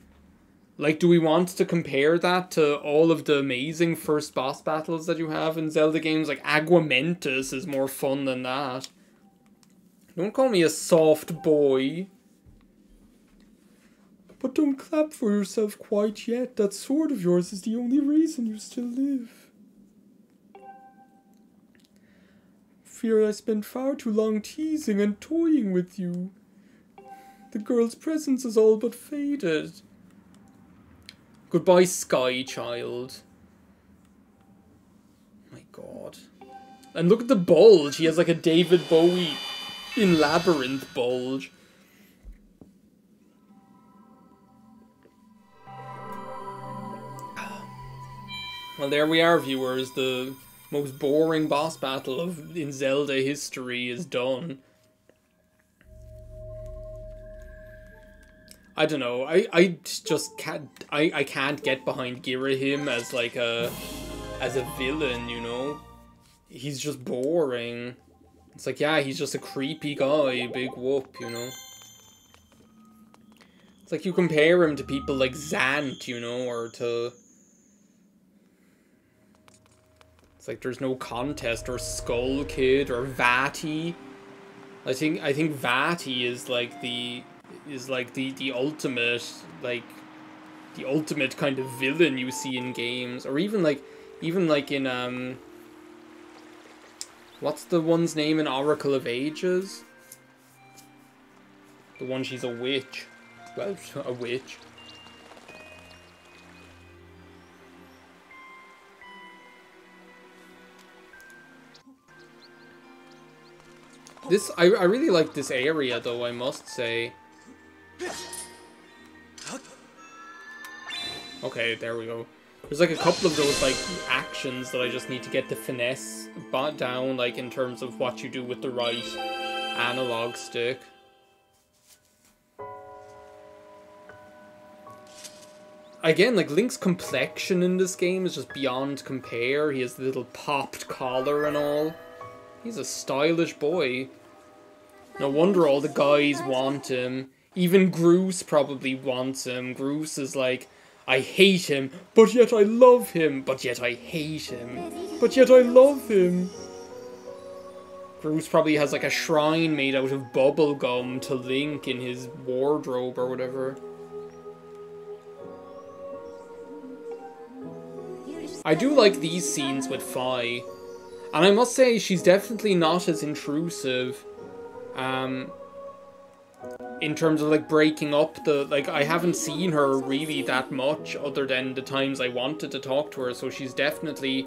Like, do we want to compare that to all of the amazing first boss battles that you have in Zelda games? Like, Aguamentus is more fun than that. Don't call me a soft boy. But don't clap for yourself quite yet. That sword of yours is the only reason you still live. Fear I spent far too long teasing and toying with you. The girl's presence is all but faded. Goodbye, Sky Child. My god. And look at the bulge. He has like a David Bowie in Labyrinth bulge. Well, there we are, viewers. The most boring boss battle in Zelda history is done. I don't know. I just can't. I can't get behind Girahim as like a villain. You know, he's just boring. It's like, yeah, he's just a creepy guy. Big whoop. You know. It's like you compare him to people like Zant, you know, or to. Like there's no contest, or Skull Kid, or Vati. I think Vati is like the ultimate, like the ultimate kind of villain you see in games, or even like in what's the one's name in Oracle of Ages? The one she's a witch. Well, a witch. I really like this area, though, I must say. Okay, there we go. There's like a couple of those like actions that I just need to get the finesse down, like in terms of what you do with the right analog stick. Again, like Link's complexion in this game is just beyond compare. He has the little popped collar and all. He's a stylish boy. No wonder all the guys want him. Even Groose probably wants him. Groose is like, I hate him, but yet I love him, but yet I hate him, but yet I love him. Groose probably has like a shrine made out of bubble gum to Link in his wardrobe or whatever. I do like these scenes with Fi. And I must say, she's definitely not as intrusive, in terms of, like, breaking up the, like, I haven't seen her really that much, other than the times I wanted to talk to her, so she's definitely,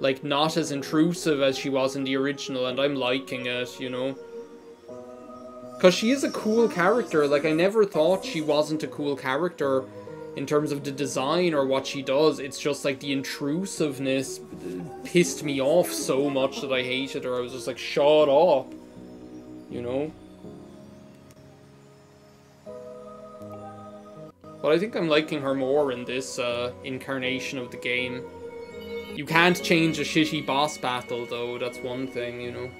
like, not as intrusive as she was in the original, and I'm liking it, you know? Because she is a cool character, like, I never thought she wasn't a cool character in terms of the design or what she does. It's just like the intrusiveness pissed me off so much that I hated her. I was just like, shut up, you know? But I think I'm liking her more in this incarnation of the game. You can't change a shitty boss battle though, that's one thing, you know?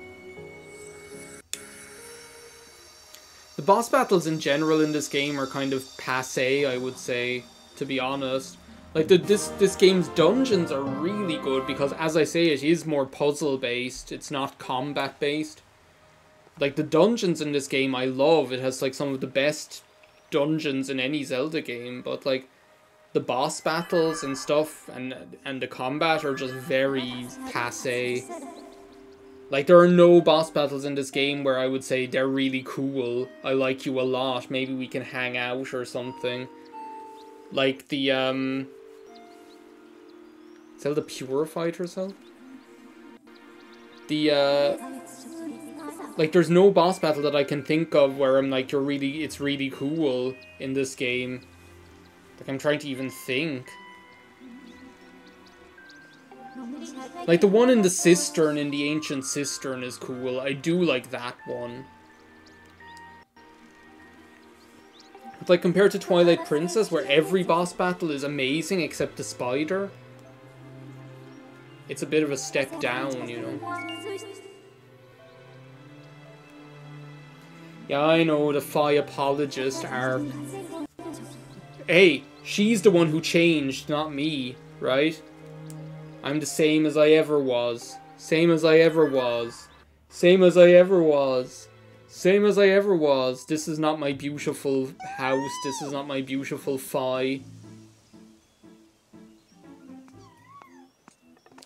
The boss battles in general in this game are kind of passé, I would say, to be honest. Like, this game's dungeons are really good because, as I say, it is more puzzle-based. It's not combat-based. Like, the dungeons in this game I love. It has, like, some of the best dungeons in any Zelda game. But, like, the boss battles and stuff and the combat are just very passé. Like, there are no boss battles in this game where I would say they're really cool. I like you a lot. Maybe we can hang out or something. Like the, Zelda purified herself? the like, there's no boss battle that I can think of where I'm like, it's really cool in this game. Like, I'm trying to even think. Like, the one in the cistern, in the ancient cistern, is cool. I do like that one. But, like, compared to Twilight Princess, where every boss battle is amazing except the spider, it's a bit of a step down, you know? Yeah, I know, the Phi apologists are... Hey, she's the one who changed, not me, right? I'm the same as I ever was. Same as I ever was. Same as I ever was. Same as I ever was. This is not my beautiful house. This is not my beautiful Phi.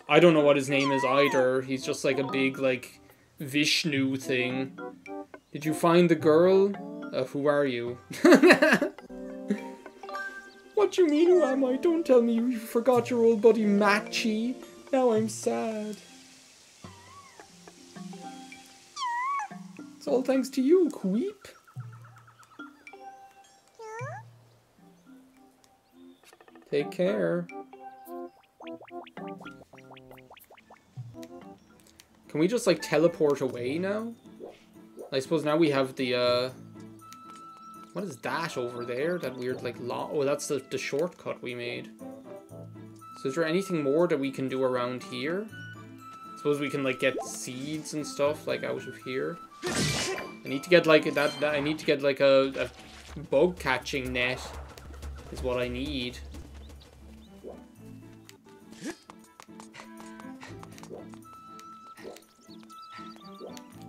I don't know what his name is either. He's just like a big, like, Vishnu thing. Did you find the girl? Who are you? What do you mean, who am I? Don't tell me you forgot your old buddy Machi. Now I'm sad. It's all thanks to you, Queep. Take care. Can we just, like, teleport away now? I suppose now we have the, what is that over there? That weird, like, oh, that's the shortcut we made. So is there anything more that we can do around here? I suppose we can, like, get seeds and stuff, like, out of here. I need to get, like, I need to get, like, a bug-catching net is what I need.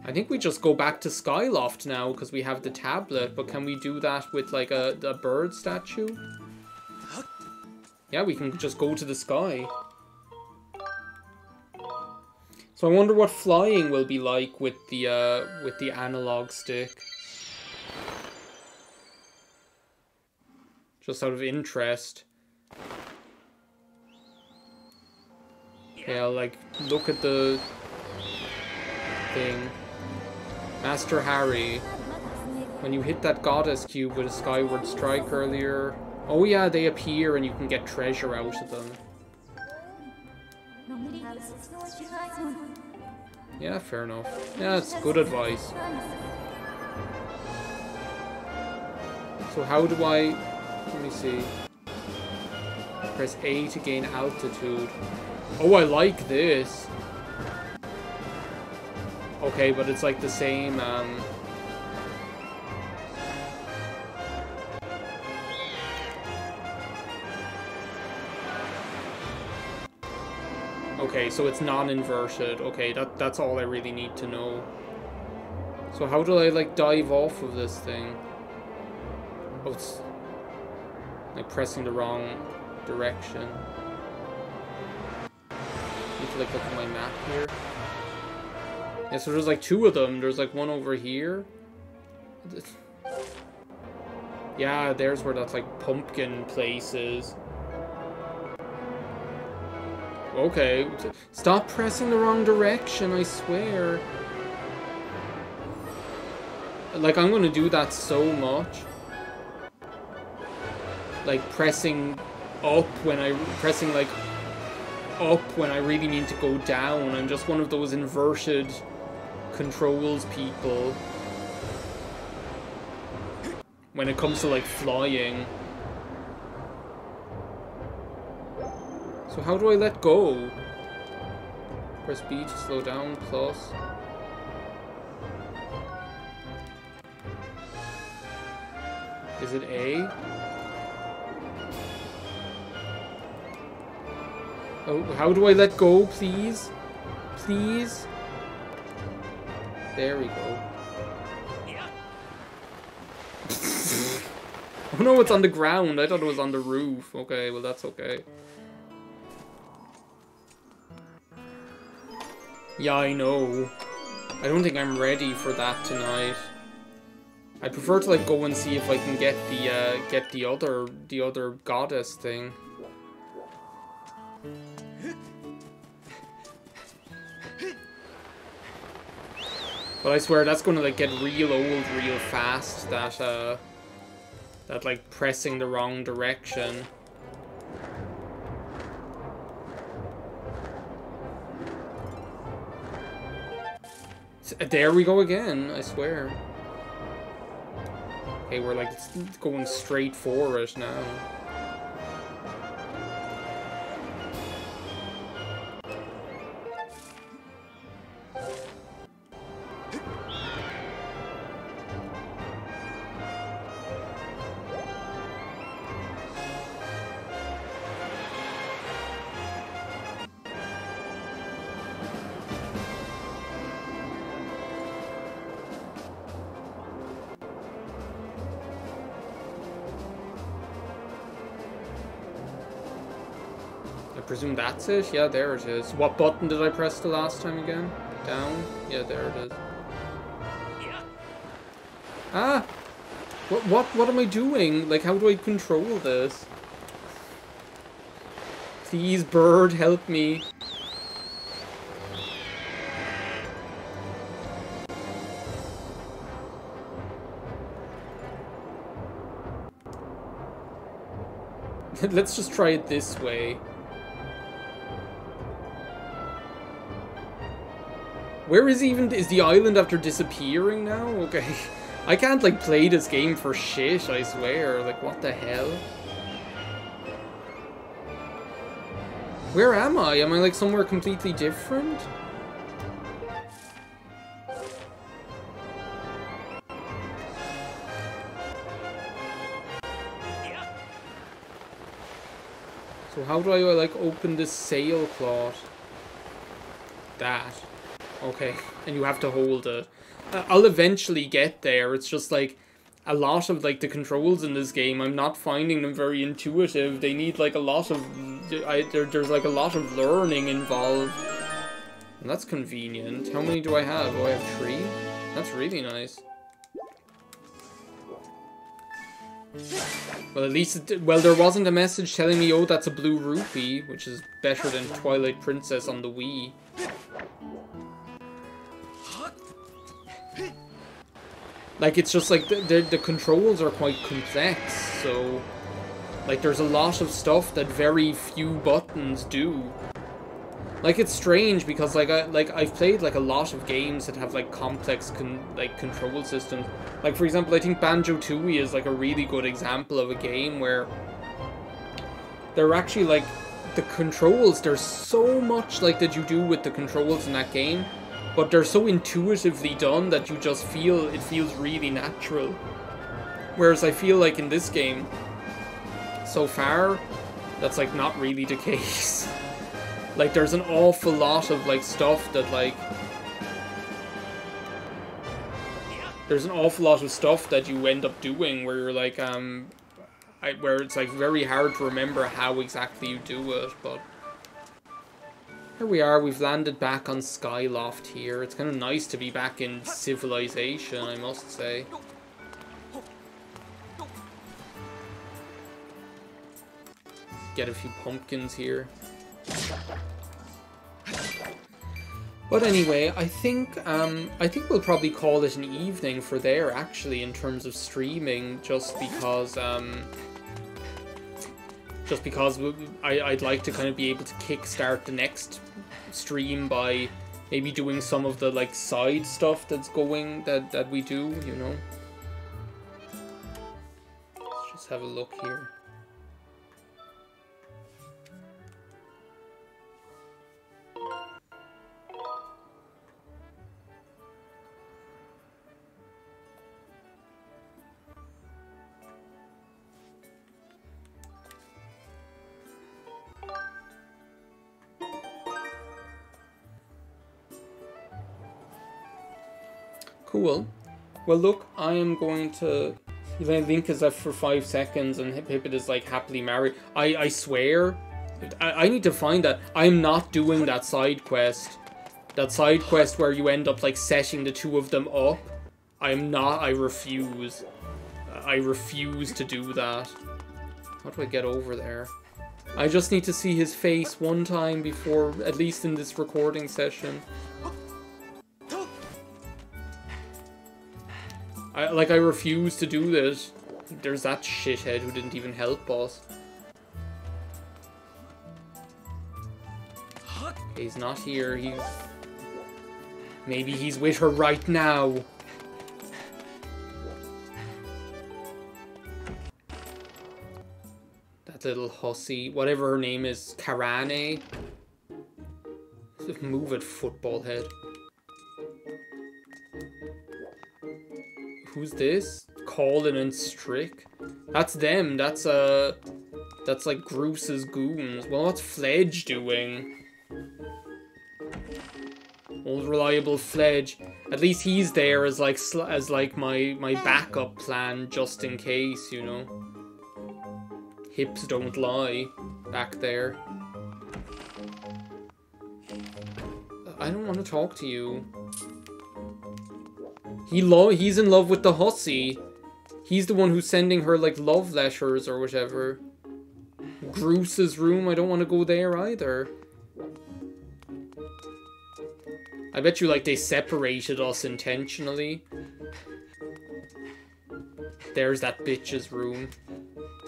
I think we just go back to Skyloft now because we have the tablet, but can we do that with like a bird statue? Yeah, we can just go to the sky. So I wonder what flying will be like with the analog stick. Just out of interest. Yeah, like look at the thing. Master Harry, when you hit that goddess cube with a Skyward strike earlier... Oh yeah, they appear and you can get treasure out of them. Yeah, fair enough. Yeah, that's good advice. So how do I... Let me see. Press A to gain altitude. Oh, I like this. Okay, but it's like the same, Okay, so it's non-inverted. Okay, that's all I really need to know. So how do I, like, dive off of this thing? Oh, it's... like, pressing the wrong direction. I need to, like, look at my map here. Yeah, so there's like two of them. There's like one over here. Yeah, there's where that's like pumpkin place is. Okay. Stop pressing the wrong direction, I swear. Like, I'm gonna do that so much. Like, pressing up when pressing like up when I really need to go down. I'm just one of those inverted controls people when it comes to like flying. So how do I let go? Press B to slow down, plus. Is it A? Oh, how do I let go, please? Please? There we go. Oh no, it's on the ground. I thought it was on the roof. Okay, well that's okay. Yeah, I know. I don't think I'm ready for that tonight. I prefer to like go and see if I can get the other goddess thing. But I swear that's gonna like get real old real fast, that like pressing the wrong direction. There we go again, I swear. Okay, we're like going straight for it now. I presume that's it? Yeah, there it is. What button did I press the last time again? Down? Yeah, there it is. Ah! What am I doing? Like, how do I control this? Please, bird, help me. Let's just try it this way. Where is the island after disappearing now? Okay. I can't, like, play this game for shit, I swear. Like, what the hell? Where am I? Am I, like, somewhere completely different? So how do I, like, open this sailcloth? That. Okay, and you have to hold it. I'll eventually get there. It's just like a lot of like the controls in this game, I'm not finding them very intuitive. They need like a lot of there's like a lot of learning involved. And that's convenient. How many do I have? Oh, I have 3. That's really nice. Well, at least there wasn't a message telling me, oh, that's a blue rupee, which is better than Twilight Princess on the Wii. Like, it's just like the controls are quite complex, so like there's a lot of stuff that very few buttons do. Like, it's strange because I've played like a lot of games that have like complex control systems. Like, for example, I think Banjo-Tooie is like a really good example of a game where they're actually like the controls, there's so much like that you do with the controls in that game, but they're so intuitively done that you just feel, it feels really natural. Whereas I feel like in this game, so far, that's like not really the case. Like, there's an awful lot of like stuff that like... There's an awful lot of stuff that you end up doing where you're like, where it's like very hard to remember how exactly you do it, but... Here we are, we've landed back on Skyloft here. It's kind of nice to be back in civilization, I must say. Get a few pumpkins here. But anyway, I think we'll probably call it an evening for there, actually, in terms of streaming, just because I'd like to kind of be able to kickstart the next stream by maybe doing some of the like side stuff that's going that we do, you know. Let's just have a look here. Cool. Well, look, I am going to... Link is left for 5 seconds and Pippin is like happily married. I swear, I need to find that. I'm not doing that side quest. That side quest where you end up like setting the two of them up. I'm not. I refuse. I refuse to do that. How do I get over there? I just need to see his face one time before, at least in this recording session. I refuse to do this. There's that shithead who didn't even help us. He's not here. Maybe he's with her right now. That little hussy. Whatever her name is. Karane. Move it, football head. Who's this? Colin and Strick? That's them. That's like Groos's goons. Well, what's Fledge doing? Old reliable Fledge. At least he's there as like my backup plan just in case, you know. Hips don't lie back there. I don't want to talk to you. He's in love with the hussy. He's the one who's sending her like love letters or whatever. Groos's room, I don't want to go there either. I bet you like they separated us intentionally. There's that bitch's room.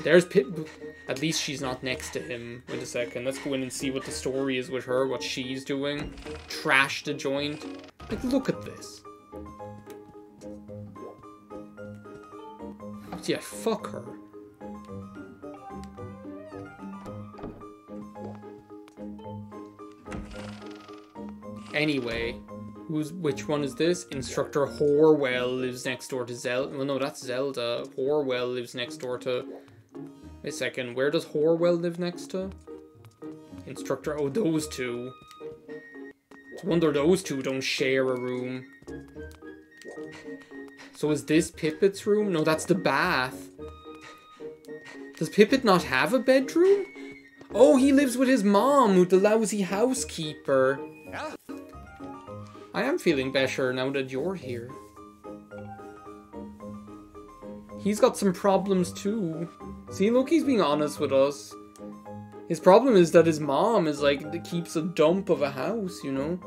There's Pip. At least she's not next to him. Wait a second. Let's go in and see what the story is with her. What she's doing. Trash the joint. Like, look at this. Yeah, fuck her. Anyway, which one is this? Instructor Horwell lives next door to Zelda. Well, no, that's Zelda. Horwell lives next door to... Wait a second, where does Horwell live next to? Instructor... Oh, those two. It's a wonder those two don't share a room. So is this Pippet's room? No, that's the bath. Does Pippet not have a bedroom? Oh, he lives with his mom, the lousy housekeeper. I am feeling better now that you're here. He's got some problems too. See, look, he's being honest with us. His problem is that his mom is like, keeps a dump of a house, you know?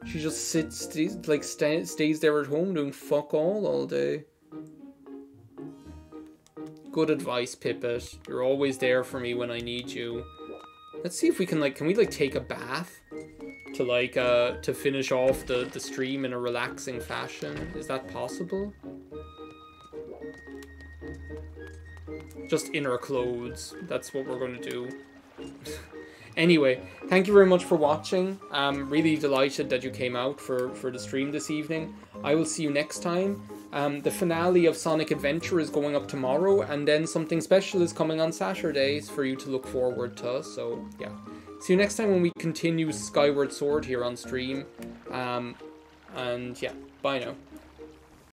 She just stays there at home doing fuck all day. Good advice, Pippet. You're always there for me when I need you. Let's see if we can we take a bath? To to finish off the stream in a relaxing fashion. Is that possible? Just inner clothes. That's what we're going to do. Anyway, thank you very much for watching. I'm really delighted that you came out for the stream this evening. I will see you next time. The finale of Sonic Adventure is going up tomorrow, and then something special is coming on Saturdays for you to look forward to. So, yeah. See you next time when we continue Skyward Sword here on stream. And yeah, bye now.